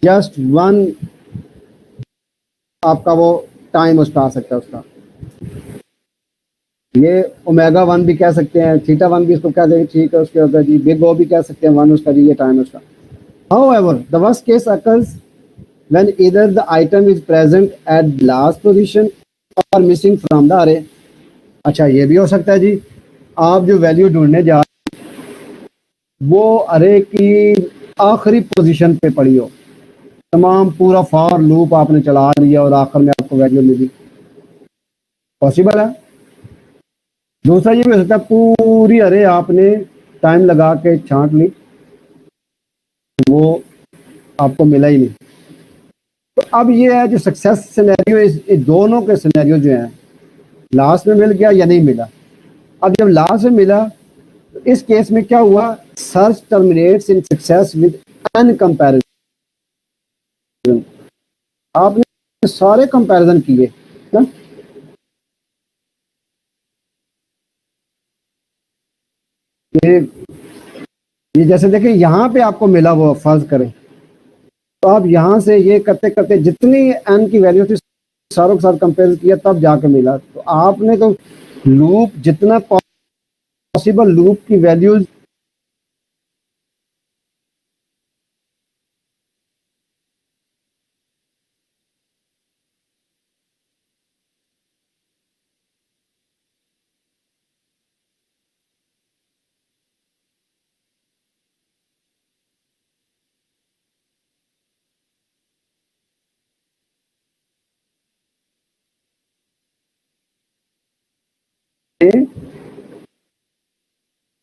जस्ट 1 आपका वो टाइम उसका आ सकता है उसका, ये ओमेगा 1 भी कह सकते हैं, थीटा 1 भी इसको कह देंगे, ठीक है। उसके अगर जी बिग ओ भी कह सकते हैं 1 उसका जी, ये टाइम उसका। However, the worst case occurs when either the item is present at last position or missing from the array। अच्छा ये भी हो सकता है जी आप जो वैल्यू ढूंढने जा रहे हैं वो अरे की आखिरी पोजीशन पे पड़ी हो, तमाम पूरा फॉर लूप आपने चला लिया और आखिर में आपको वैल्यू मिली, पॉसिबल है। दूसरा ये भी हो सकता है पूरी अरे आपने टाइम लगा के छांट ली, वो आपको मिला ही नहीं। तो अब ये है जो सक्सेस सिनेरियो, इस दोनों के सिनेरियो जो हैं, लास्ट में मिल गया या नहीं मिला। अब जब लास्ट में मिला तो इस केस में क्या हुआ, search terminates in success with n comparison. आपने सारे कंपैरिजन किए ना, ये जैसे देखें यहाँ पे आपको मिला, वो फर्ज करें तो आप यहाँ से ये करते करते जितनी एन की वैल्यू थी सारों के साथ कंपेयर किया तब जाके मिला। तो आपने तो लूप जितना पॉसिबल लूप की वैल्यूज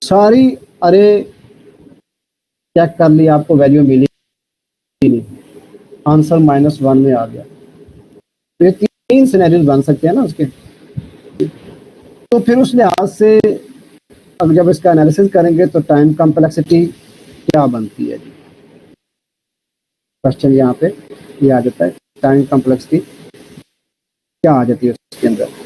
सारी अरे चेक कर ली, आपको वैल्यू मिली ही नहीं, आंसर -1 में आ गया। तो ये 3 सिनेरियोज बन सकते हैं ना उसके। तो फिर उस लिहाज से अब जब इसका एनालिसिस करेंगे तो टाइम कॉम्प्लेक्सिटी क्या बनती है जी, क्वेश्चन यहाँ पे ये आ जाता है, टाइम कॉम्प्लेक्सिटी क्या आ जाती है उसके अंदर।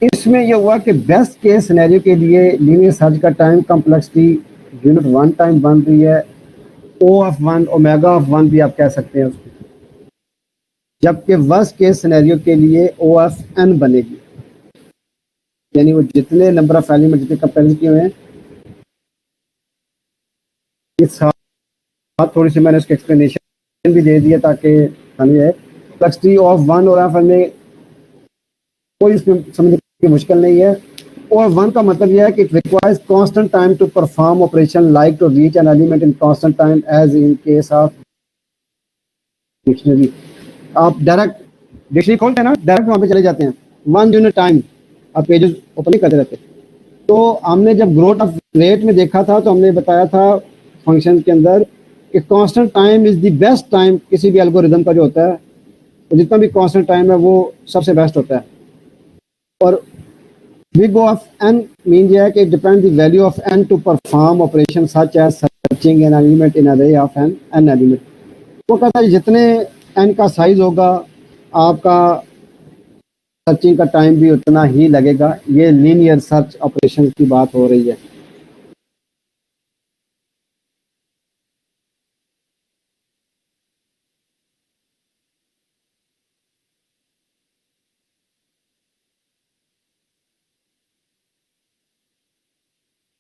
इसमें यह हुआ कि बेस्ट केस सिनेरियो के लिए लीनियर सर्च का टाइम कॉम्प्लेक्सिटी यूनिट 1 टाइम बन रही है, ओ ऑफ 1 ओमेगा ऑफ 1 भी आप कह सकते हैं उसको। जबकि वर्स्ट केस सिनेरियो के लिए ओ ऑफ एन बनेगी, यानी वो जितने नंबर ऑफ एलिमेंट जितने कंपेरिजन किए हुए हैं, इस साथ थोड़ी सी मैंने उसकी एक्सप्लेनेशन भी दे दिया ताकि हमें कॉम्प्लेक्सिटी ऑफ 1 और ऑफ एन में कोई इसमें समझने की मुश्किल नहीं है। और 1 का मतलब यह है कि it requires constant time to perform operation like to reach an element in constant time as in case of dictionary. आप डायरेक्ट डिक्शनरी खोलते हैं ना, डायरेक्ट वहां पे चले जाते हैं, 1 यूनिट टाइम आप पेजेस ओपन नहीं करते रहते। तो हमने जब ग्रोथ ऑफ रेट में देखा था तो हमने बताया था फंक्शन के अंदर कि constant time is the best time किसी भी एल्गोरिदम का जो होता है, तो जितना भी कांस्टेंट टाइम है वो सबसे बेस्ट होता है। और big O of n means यह है कि depend the value of n to perform operation such as searching an element in array of n element। वो कहता है जितने n का साइज होगा आपका सर्चिंग का टाइम भी उतना ही लगेगा। ये लीनियर सर्च ऑपरेशन की बात हो रही है।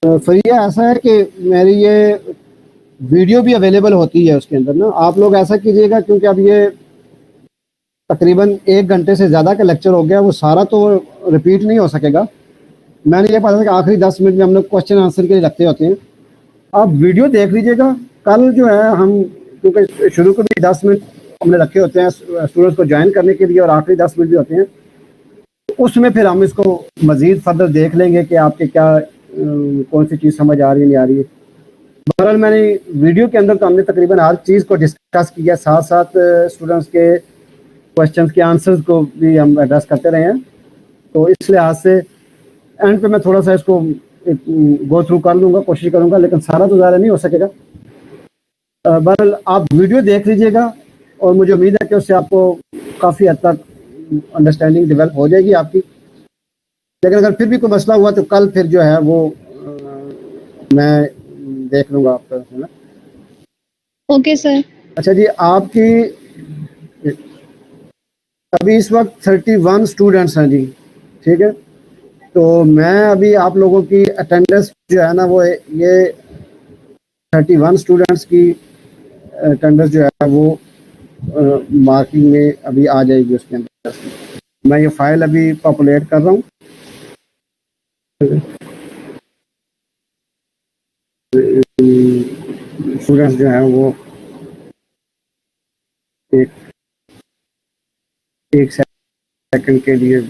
फिर ये ऐसा है कि मेरी ये वीडियो भी अवेलेबल होती है उसके अंदर ना, आप लोग ऐसा कीजिएगा क्योंकि अब ये तकरीबन 1 घंटे से ज़्यादा का लेक्चर हो गया, वो सारा तो रिपीट नहीं हो सकेगा। मैंने ये पता था कि आखिरी 10 मिनट में हम लोग क्वेश्चन आंसर के लिए रखते होते हैं। आप वीडियो देख लीजिएगा। कल जो है हम क्योंकि शुरू को भी 10 मिनट हमने रखे होते हैं स्टूडेंट्स को ज्वाइन करने के लिए और आखिरी 10 मिनट भी होते हैं, तो उसमें फिर हम इसको मजीद फर्दर देख लेंगे कि आपके क्या कौन सी चीज़ समझ आ रही है नहीं आ रही है। बहरहाल मैंने वीडियो के अंदर तो हमने तकरीबन हर चीज़ को डिस्कस किया, साथ साथ स्टूडेंट्स के क्वेश्चन के आंसर्स को भी हम एड्रेस करते रहे हैं। तो इस लिहाज से एंड पे मैं थोड़ा सा इसको गो थ्रू कर लूँगा, कोशिश करूँगा, लेकिन सारा तो ज़्यादा नहीं हो सकेगा। बहरहाल आप वीडियो देख लीजिएगा और मुझे उम्मीद है कि उससे आपको काफ़ी हद तक अंडरस्टैंडिंग डेवलप हो जाएगी आपकी। लेकिन अगर फिर भी कोई मसला हुआ तो कल फिर जो है वो मैं देख लूँगा आपका, है ना। Okay sir. अच्छा जी, आपकी अभी इस वक्त 31 स्टूडेंट्स हैं जी, ठीक है। तो मैं अभी आप लोगों की अटेंडेंस जो है ना वो ये 31 स्टूडेंट्स की अटेंडेंस जो है वो मार्किंग में अभी आ जाएगी उसके अंदर। मैं ये फाइल अभी पॉपुलेट कर रहा हूँ। स्टूडेंट्स जो है वो एक एक सेकंड के लिए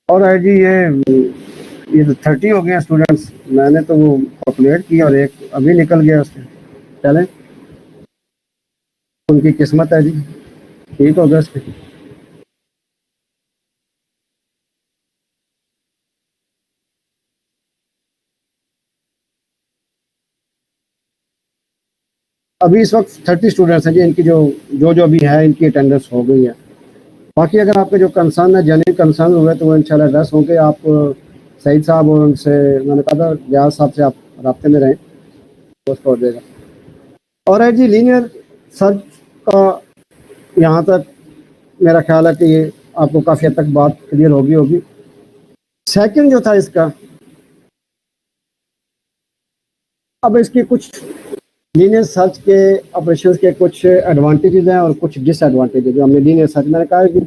और है जी ये तो 30 हो गए हैं स्टूडेंट्स, मैंने तो वो कैलकुलेट किया और एक अभी निकल गया उससे। चलें, उनकी किस्मत है जी, ठीक हो गया उसके। अभी इस वक्त 30 स्टूडेंट्स हैं जी, इनकी जो अभी है इनकी अटेंडेंस हो गई है। बाकी अगर आपके जो कंसर्न है, जेन्युइन कंसर्न हुए तो वो इंशाल्लाह एड्रेस होंगे। आप सईद साहब और उनसे, मैंने कहा था रियाज साहब से आप राब्ते में रहें, तो उसको हो जाएगा। और है जी लीनियर सर्च का, यहाँ तक मेरा ख्याल है कि ये आपको काफ़ी हद तक बात क्लियर होगी। सेकंड जो था इसका, अब इसकी कुछ लीनियर सर्च के ऑपरेशंस के कुछ एडवांटेजेस हैं और कुछ डिसएडवांटेजेस। जो हमने लीनियर सर्च, मैंने कहा कि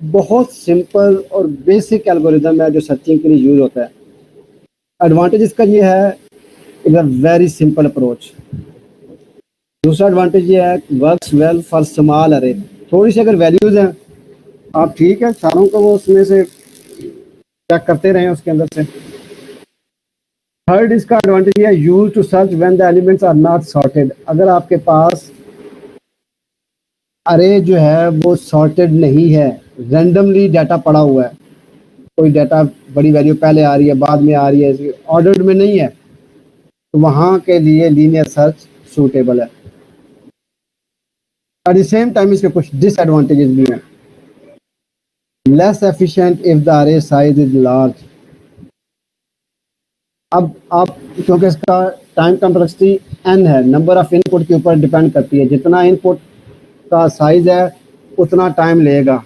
बहुत सिंपल और बेसिक एल्गोरिदम है जो सर्चिंग के लिए यूज होता है। एडवांटेज इसका ये है, it's a very simple approach. दूसरा एडवांटेज ये है, वर्क्स वेल फॉर स्मॉल अरे। थोड़ी सी अगर वैल्यूज हैं, आप ठीक है सारों को वो उसमें से चेक करते रहें उसके अंदर से। थर्ड इसका एडवांटेज ये है, use to search when the elements are not sorted. अगर आपके पास अरे जो है वो सॉर्टेड नहीं है, रैंडमली डाटा पड़ा हुआ है, कोई डाटा बड़ी वैल्यू पहले आ रही है बाद में आ रही है, ऑर्डर्ड में नहीं है, तो वहाँ के लिए लीनियर सर्च सूटेबल है। एट द सेम टाइम इसके कुछ डिसएडवांटेजेस भी हैं। लेस एफिशिएंट इफ द अरे साइज इज लार्ज। अब आप, क्योंकि इसका टाइम कॉम्प्लेक्सिटी n है, नंबर ऑफ इनपुट के ऊपर डिपेंड करती है। जितना इनपुट का साइज है उतना टाइम लेगा।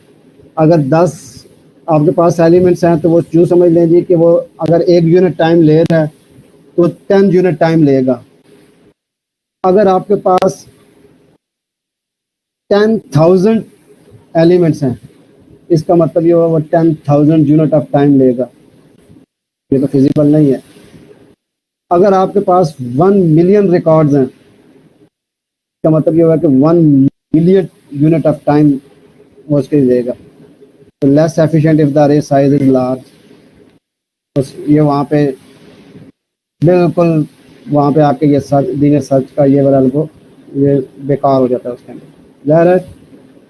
अगर 10 आपके पास एलिमेंट्स हैं तो वो यूँ समझ लीजिए कि वो अगर 1 यूनिट टाइम ले रहा है तो 10 यूनिट टाइम लेगा। अगर आपके पास 10,000 एलिमेंट्स हैं, इसका मतलब ये होगा वो 10,000 यूनिट ऑफ टाइम लेगा। ये तो फिजिबल नहीं है। अगर आपके पास 1 मिलियन रिकॉर्ड्स हैं, इसका मतलब ये होगा कि 1 मिलियन यूनिट ऑफ टाइम वो उसके लिए लेगा। तो लेस एफिशिएंट इफ द अरे साइज इज लार्ज। तो ये वहाँ पे बिल्कुल, वहाँ पे आके ये सर्च, लीनियर सर्च का ये वाला को ये बेकार हो जाता है उसके अंदर। ज़ाहिर है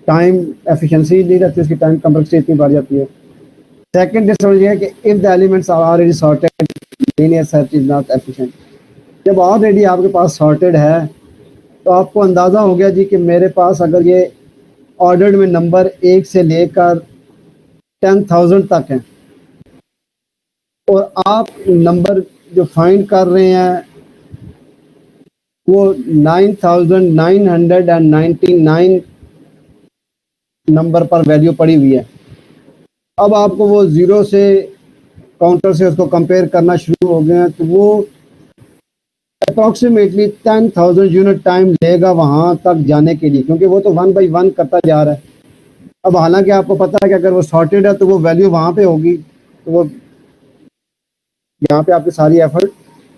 टाइम एफिशिएंसी नहीं रहती, उसकी टाइम कम्प्लेक्सिटी इतनी बढ़ जाती है। सेकंड डिसएडवांटेज ये है कि if the elements are already sorted, linear search is not efficient. जब ऑलरेडी आपके पास सॉर्टेड है तो आपको अंदाज़ा हो गया जी कि मेरे पास अगर ये ऑर्डर्ड में नंबर 1 से लेकर 10,000 तक हैं और आप नंबर जो फाइंड कर रहे हैं वो 9,999 नंबर पर वैल्यू पड़ी हुई है। अब आपको वो ज़ीरो से काउंटर से उसको कंपेयर करना शुरू हो गए हैं, तो वो अप्रॉक्सीमेटली 10,000 यूनिट टाइम लेगा वहाँ तक जाने के लिए, क्योंकि वो तो 1 बाई 1 करता जा रहा है। अब हालांकि आपको पता है कि अगर वो सॉर्टेड है तो वो वैल्यू वहाँ पे होगी, तो वो यहाँ पे आपकी सारी एफर्ट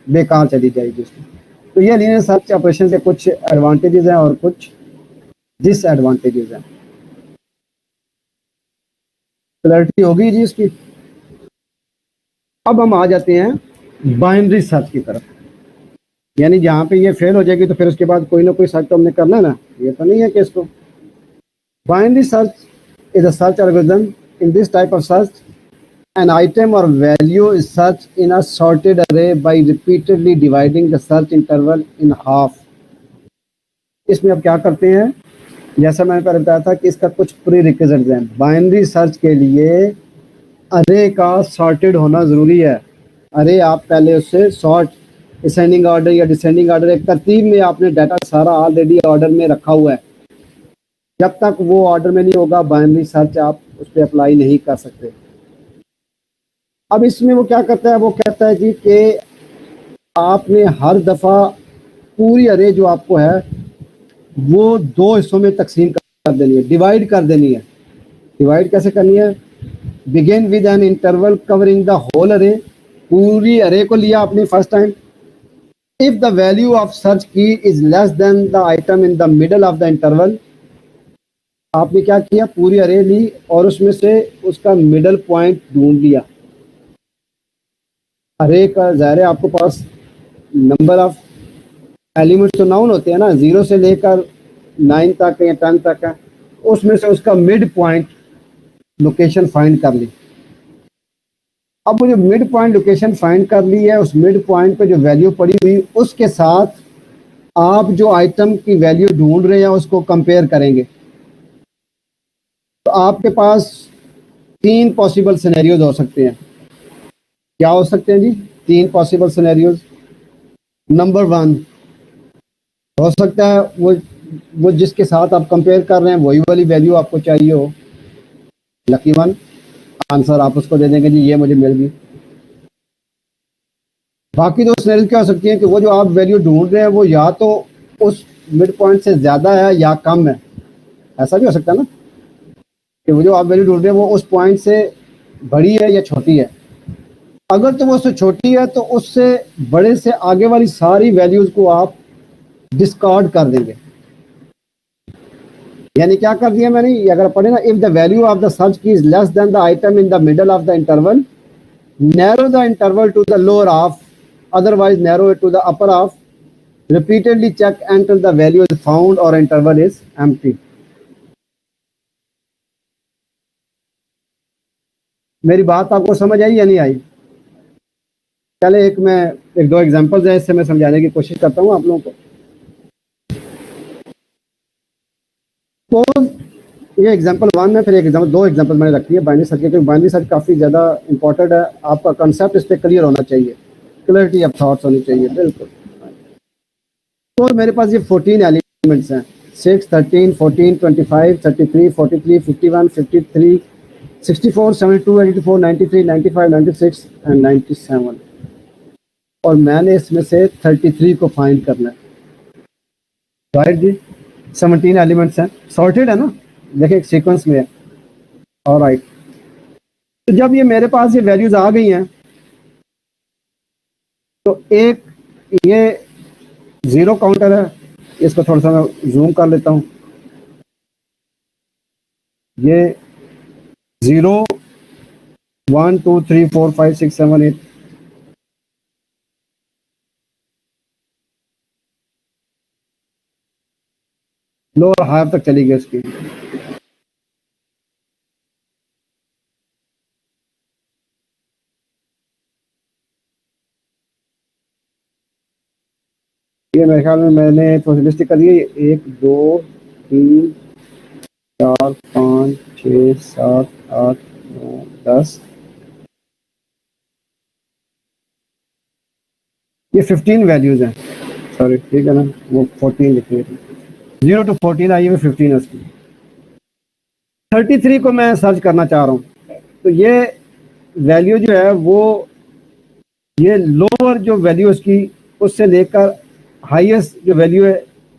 बेकार चली जाएगी उसकी। तो ये लीनियर सर्च ऑपरेशन के कुछ एडवांटेजेस हैं और कुछ डिसएडवांटेजेस हैं। क्लैरिटी होगी जी इसकी। अब हम आ जाते हैं बाइनरी सर्च की तरफ, यानी जहाँ पे ये फेल हो जाएगी तो फिर उसके बाद कोई ना कोई सर्च तो हमने करना है ना, ये तो नहीं है कि इसको। Binary search is a search algorithm. In this type of search, an item or value is searched in a sorted array by repeatedly dividing the search interval in half. इसमें अब क्या करते हैं, जैसा मैंने पहले बताया था कि इसका कुछ प्री रिक्विजिट्स हैं। बाइनरी सर्च के लिए अरे का सॉर्टेड होना ज़रूरी है। अरे आप पहले उससे सॉर्ट, असेंडिंग ऑर्डर या डिसेंडिंग ऑर्डर, एक तरतीब में आपने डाटा सारा ऑलरेडी ऑर्डर में रखा हुआ है। जब तक वो ऑर्डर में नहीं होगा बाइनरी सर्च आप उस पर अप्लाई नहीं कर सकते। अब इसमें वो क्या करता है, वो कहता है जी कि आपने हर दफ़ा पूरी अरे जो आपको है वो 2 हिस्सों में तकसीम कर देनी है, डिवाइड कर देनी है। डिवाइड कैसे करनी है, begin with an interval covering the whole array. पूरी अरे को लिया आपने first time. If the value of search key is less than the item in the middle of the interval, आपने क्या किया, पूरी अरे ली और उसमें से उसका मिडल पॉइंट ढूंढ लिया। अरे का ज़ाहिर है आपके पास नंबर ऑफ एलिमेंट्स तो नाउन होते हैं ना, 0 से लेकर 9 तक या 10 तक है, उसमें से उसका मिड पॉइंट लोकेशन फाइंड कर ली। अब वो जो मिड पॉइंट लोकेशन फाइंड कर ली है, उस मिड पॉइंट पे जो वैल्यू पड़ी हुई उसके साथ आप जो आइटम की वैल्यू ढूंढ रहे हैं उसको कंपेयर करेंगे। तो आपके पास 3 पॉसिबल सिनेरियोज हो सकते हैं। क्या हो सकते हैं जी? 3 पॉसिबल सिनेरियोज। नंबर 1 हो सकता है वो जिसके साथ आप कंपेयर कर रहे हैं वही वाली वैल्यू आपको चाहिए हो। लकी वन, आंसर आप उसको दे देंगे जी ये मुझे मिल गई। बाकी 2 सिनेरियो क्या हो सकती है कि वो जो आप वैल्यू ढूंढ रहे हैं वो या तो उस मिड पॉइंट से ज़्यादा है या कम है। ऐसा भी हो सकता है ना कि वो जो आप वैल्यू ढूंढ रहे हैं वो उस पॉइंट से बड़ी है या छोटी है। अगर तो वो उससे छोटी है तो उससे बड़े से आगे वाली सारी वैल्यूज को आप डिस्कार्ड कर देंगे। यानी क्या कर दिया मैंने, अगर पढ़े ना, if the value of the search key is less than the item in the middle of the interval, narrow the interval to the lower half, otherwise narrow it to the upper half, repeatedly check until the value is found और interval is empty. मेरी बात आपको समझ आई या नहीं आई? चले एक दो एग्जांपल्स हैं, इससे मैं समझाने की कोशिश करता हूँ आप लोगों को। तो ये एग्जांपल 1 है, फिर एक एग्जांपल 2 एग्जांपल मैंने रखी है बाइनरी सर्च के, क्योंकि बाइनरी सर्च काफ़ी ज़्यादा इंपॉर्टेंट है। आपका कंसेप्ट इस पर क्लियर होना चाहिए, क्लियरिटी ऑफ थॉट्स होनी चाहिए, बिल्कुल। तो मेरे पास ये 14 एलिमेंट्स हैं, 6, 13, 14, 25, 33, 43, 51, 53, 64, 72, 84, 93, 95, 96 एंड 97। और मैंने इसमें से 33 को फाइंड करना है। राइट जी, 17 एलिमेंट्स हैं, सॉर्टेड है ना, देखिए एक सीक्वेंस में है। ऑलराइट, तो जब ये मेरे पास ये वैल्यूज आ गई हैं तो एक ये 0 काउंटर है, इसको थोड़ा सा मैं जूम कर लेता हूँ। ये 0, 1, 2, 3, 4, 5, 6, 7, 8, लोअर हायर तक चली गई इसकी। ये मेरे ख्याल में मैंने थोड़ी लिस्ट कर दी है, 1, 2, 3, 4, 5, 6, 7, 8, 9, 10, ये 15 वैल्यूज हैं। सॉरी, ठीक है ना, वो 14 लिखी है, 0 to 14 आई है, 15 है उसकी। 33 को मैं सर्च करना चाह रहा हूँ, तो ये वैल्यू जो है वो, ये लोअर जो वैल्यू उसकी उससे लेकर हाईएस्ट जो वैल्यू है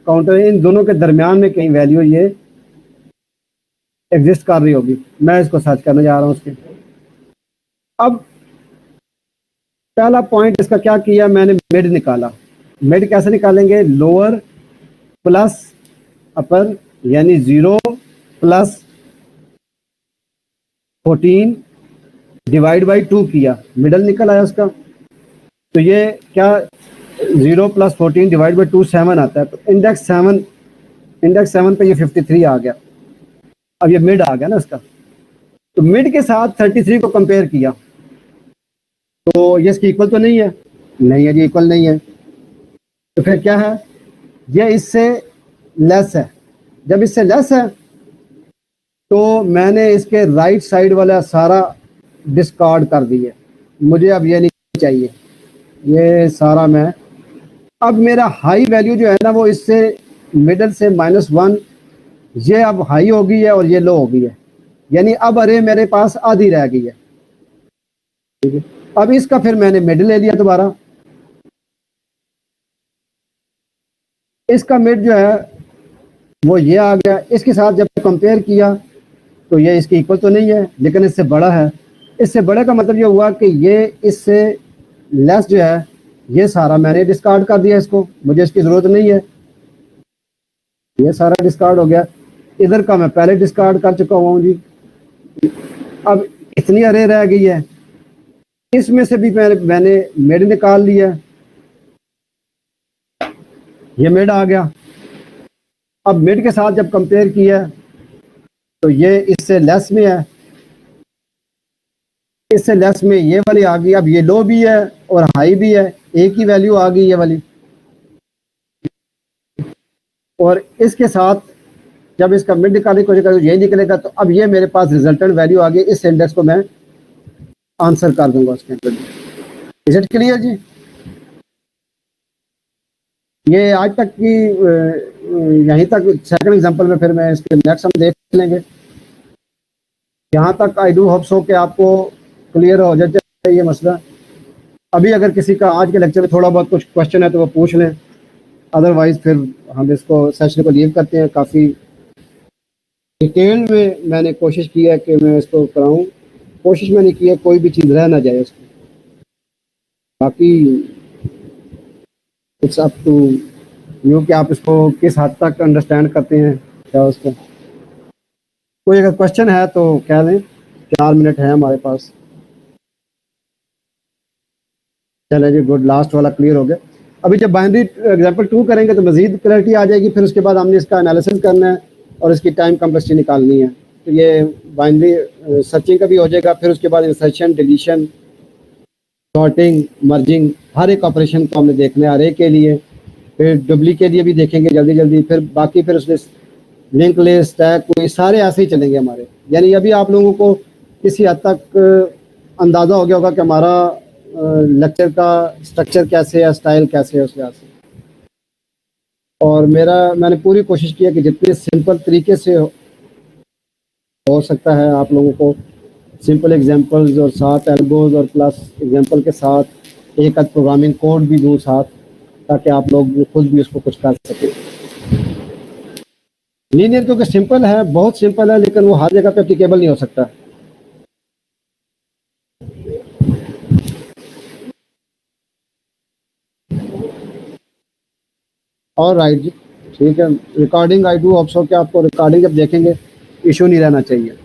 काउंटर है, इन दोनों के दरमियान में कहीं वैल्यू ये एग्जिस्ट कर रही होगी। मैं इसको सर्च करने जा रहा हूँ उसके। अब पहला पॉइंट इसका क्या किया, मैंने मिड निकाला। मिड कैसे निकालेंगे? लोअर प्लस अपर, यानी 0 प्लस 14 डिवाइड बाई 2 किया, मिडल निकल आया उसका। तो ये क्या, 0 प्लस 14 डिवाइड बाई 2 7 आता है, तो इंडेक्स 7 पे ये 53 आ गया। अब ये मिड आ गया ना इसका, तो मिड के साथ 33 को कंपेयर किया तो ये इसकी इक्वल तो नहीं है, नहीं है जी, इक्वल नहीं है। तो फिर क्या है, ये इससे लेस है। जब इससे लेस है तो मैंने इसके राइट साइड वाला सारा डिस्कार्ड कर दिया, मुझे अब ये नहीं चाहिए, ये सारा मैं, अब मेरा हाई वैल्यू जो है ना वो इससे मिडल से -1, ये अब हाई हो गई है और ये लो हो गई है, यानी अब अरे मेरे पास आधी रह गई है। ठीक है, अब इसका फिर मैंने मिड ले लिया दोबारा, इसका मिड जो है वो ये आ गया। इसके साथ जब कंपेयर किया तो ये इसके इक्वल तो नहीं है, लेकिन इससे बड़ा है। इससे बड़े का मतलब ये हुआ कि ये इससे लेस जो है, ये सारा मैंने डिस्कार्ड कर दिया, इसको मुझे इसकी ज़रूरत नहीं है, ये सारा डिस्कार्ड हो गया। इधर का मैं पहले डिस्कार्ड कर चुका हुआ हूँ जी। अब इतनी अरे रह गई है, इसमें से भी मैंने मिड निकाल लिया, ये मिड आ गया। अब मिड के साथ जब कंपेयर किया तो ये इससे लेस में है, इससे लेस में ये वाली आ गई। अब ये लो भी है और हाई भी है, एक ही वैल्यू आ गई ये वाली। और इसके साथ जब इसका मिड निकालने की कोशिश करूँ यही निकलेगा, तो अब ये मेरे पास रिजल्टेंट वैल्यू आ गई। इस इंडेक्स को मैं आंसर कर दूंगा उसके अंदर। इज इट क्लियर जी? ये आज तक की यहीं तक सेकंड एग्जांपल में, फिर मैं इसके नेक्स्ट हम देख लेंगे। यहाँ तक आई डू होप सो कि आपको क्लियर हो जाए ये मसला। अभी अगर किसी का आज के लेक्चर में थोड़ा बहुत कुछ क्वेश्चन है तो वो पूछ लें, अदरवाइज फिर हम इसको सेशन को लीव करते हैं। काफ़ी डिटेल में मैंने कोशिश की है कि मैं इसको कराऊं, कोशिश मैंने की है कोई भी चीज़ रह ना जाए उसकी। बाकी इट्स अप टू यू कि आप इसको किस हद तक अंडरस्टैंड करते हैं क्या उसको। कोई अगर क्वेश्चन है तो कह दें, 4 मिनट है हमारे पास। चले जी, गुड, लास्ट वाला क्लियर हो गया। अभी जब बाइनरी एग्जांपल 2 करेंगे तो मज़ीद क्लैरिटी आ जाएगी। फिर उसके बाद हमने इसका एनालिसिस करना है और इसकी टाइम कम्प्लेक्सिटी निकालनी है। तो ये बाइनरी सर्चिंग का भी हो जाएगा। फिर उसके बाद इंसर्शन, डिलीशन, सॉर्टिंग, मर्जिंग, हर एक ऑपरेशन को हमने देखना है अरे के लिए। फिर डुप्ली के लिए भी देखेंगे जल्दी जल्दी। फिर बाकी फिर उसमें लिंक लिस्ट, स्टैक, कोई सारे ऐसे ही चलेंगे हमारे। यानी अभी आप लोगों को किसी हद तक अंदाज़ा हो गया होगा कि हमारा लेक्चर का स्ट्रक्चर कैसे है, स्टाइल कैसे है उस लिहाज से। और मैंने पूरी कोशिश की है कि जितने सिंपल तरीके से हो सकता है आप लोगों को सिंपल एग्जांपल्स और साथ एल्गोज और प्लस एग्जांपल के साथ एक आध प्रोग्रामिंग कोड भी दूँ साथ, ताकि आप लोग खुद भी उसको कुछ कर सकें। लीनियर क्योंकि सिंपल है, बहुत सिंपल है, लेकिन वो हर जगह पे एप्लीकेबल नहीं हो सकता। और राइट जी, ठीक है। रिकॉर्डिंग आई डू ऑप्शन कि आपको रिकॉर्डिंग जब देखेंगे इशू नहीं रहना चाहिए।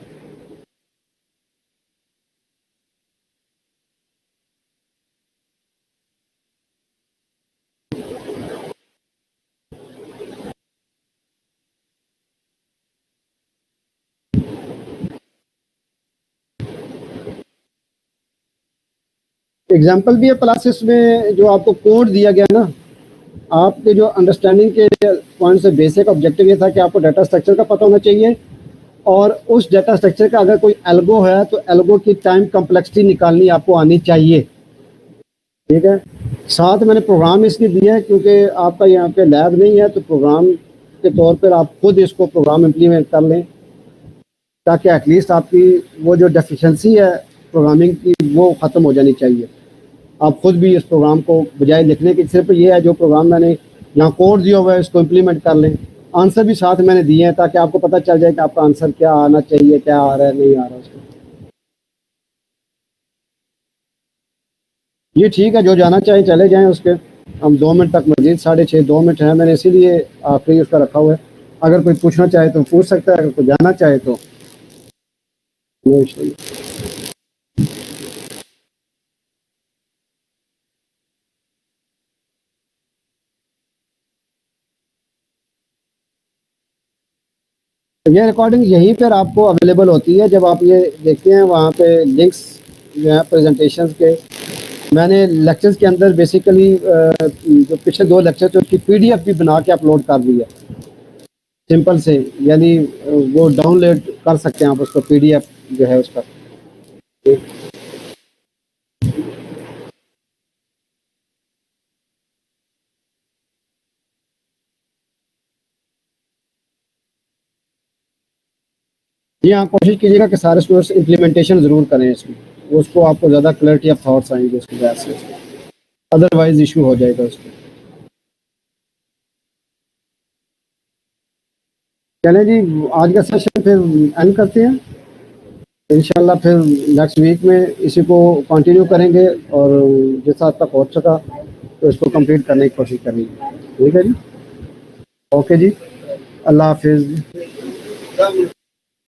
एग्जाम्पल भी है प्लस इसमें जो आपको कोड दिया गया ना, आपके जो अंडरस्टैंडिंग के पॉइंट से बेसिक ऑब्जेक्टिव ये था कि आपको डाटा स्ट्रक्चर का पता होना चाहिए, और उस डाटा स्ट्रक्चर का अगर कोई एल्गो है तो एल्गो की टाइम कम्प्लेक्सिटी निकालनी आपको आनी चाहिए। ठीक है। साथ मैंने प्रोग्राम इसलिए दिया है क्योंकि आपका यहाँ पे लैब नहीं है, तो प्रोग्राम के तौर पर आप खुद इसको प्रोग्राम इम्प्लीमेंट कर लें, ताकि एटलीस्ट आपकी वो जो डेफिशिएंसी है प्रोग्रामिंग की वो ख़त्म हो जानी चाहिए। आप खुद भी इस प्रोग्राम को बजाय लिखने के सिर्फ ये है जो प्रोग्राम मैंने यहाँ कोड दिया हुआ है इसको इम्प्लीमेंट कर लें। आंसर भी साथ मैंने दिए हैं ताकि आपको पता चल जाए कि आपका आंसर क्या आना चाहिए, क्या आ रहा है, नहीं आ रहा उसको। ये ठीक है, जो जाना चाहे चले जाएं उसके। हम 2 मिनट तक मजीद 6:30 2 मिनट हैं, मैंने इसीलिए आखिरी उसका रखा हुआ है। अगर कोई पूछना चाहे तो पूछ सकता है, अगर कोई जाना चाहे तो नो इशू। ये रिकॉर्डिंग यहीं पर आपको अवेलेबल होती है। जब आप ये देखते हैं वहाँ पे लिंक्स जो है प्रेजेंटेशंस के, मैंने लेक्चर्स के अंदर बेसिकली जो पिछले 2 लेक्चर थे उसकी पीडीएफ भी बना के अपलोड कर दी है सिंपल से। यानी वो डाउनलोड कर सकते हैं आप उसको, पीडीएफ जो है उसका। जी हाँ, कोशिश कीजिएगा कि सारे स्टूडेंट्स इम्प्लीमेंटेशन ज़रूर करें इसमें, उसको आपको ज़्यादा क्लैरिटी ऑफ थॉट्स आएंगे उसकी वजह से, अदरवाइज इशू हो जाएगा उसको। चलें जी, आज का सेशन फिर एंड करते हैं। इंशाल्लाह फिर नेक्स्ट वीक में इसी को कंटिन्यू करेंगे, और जिस हद तक हो सका तो इसको कंप्लीट करने की कोशिश करेंगे। ठीक है जी, ओके जी, अल्लाह हाफिज़।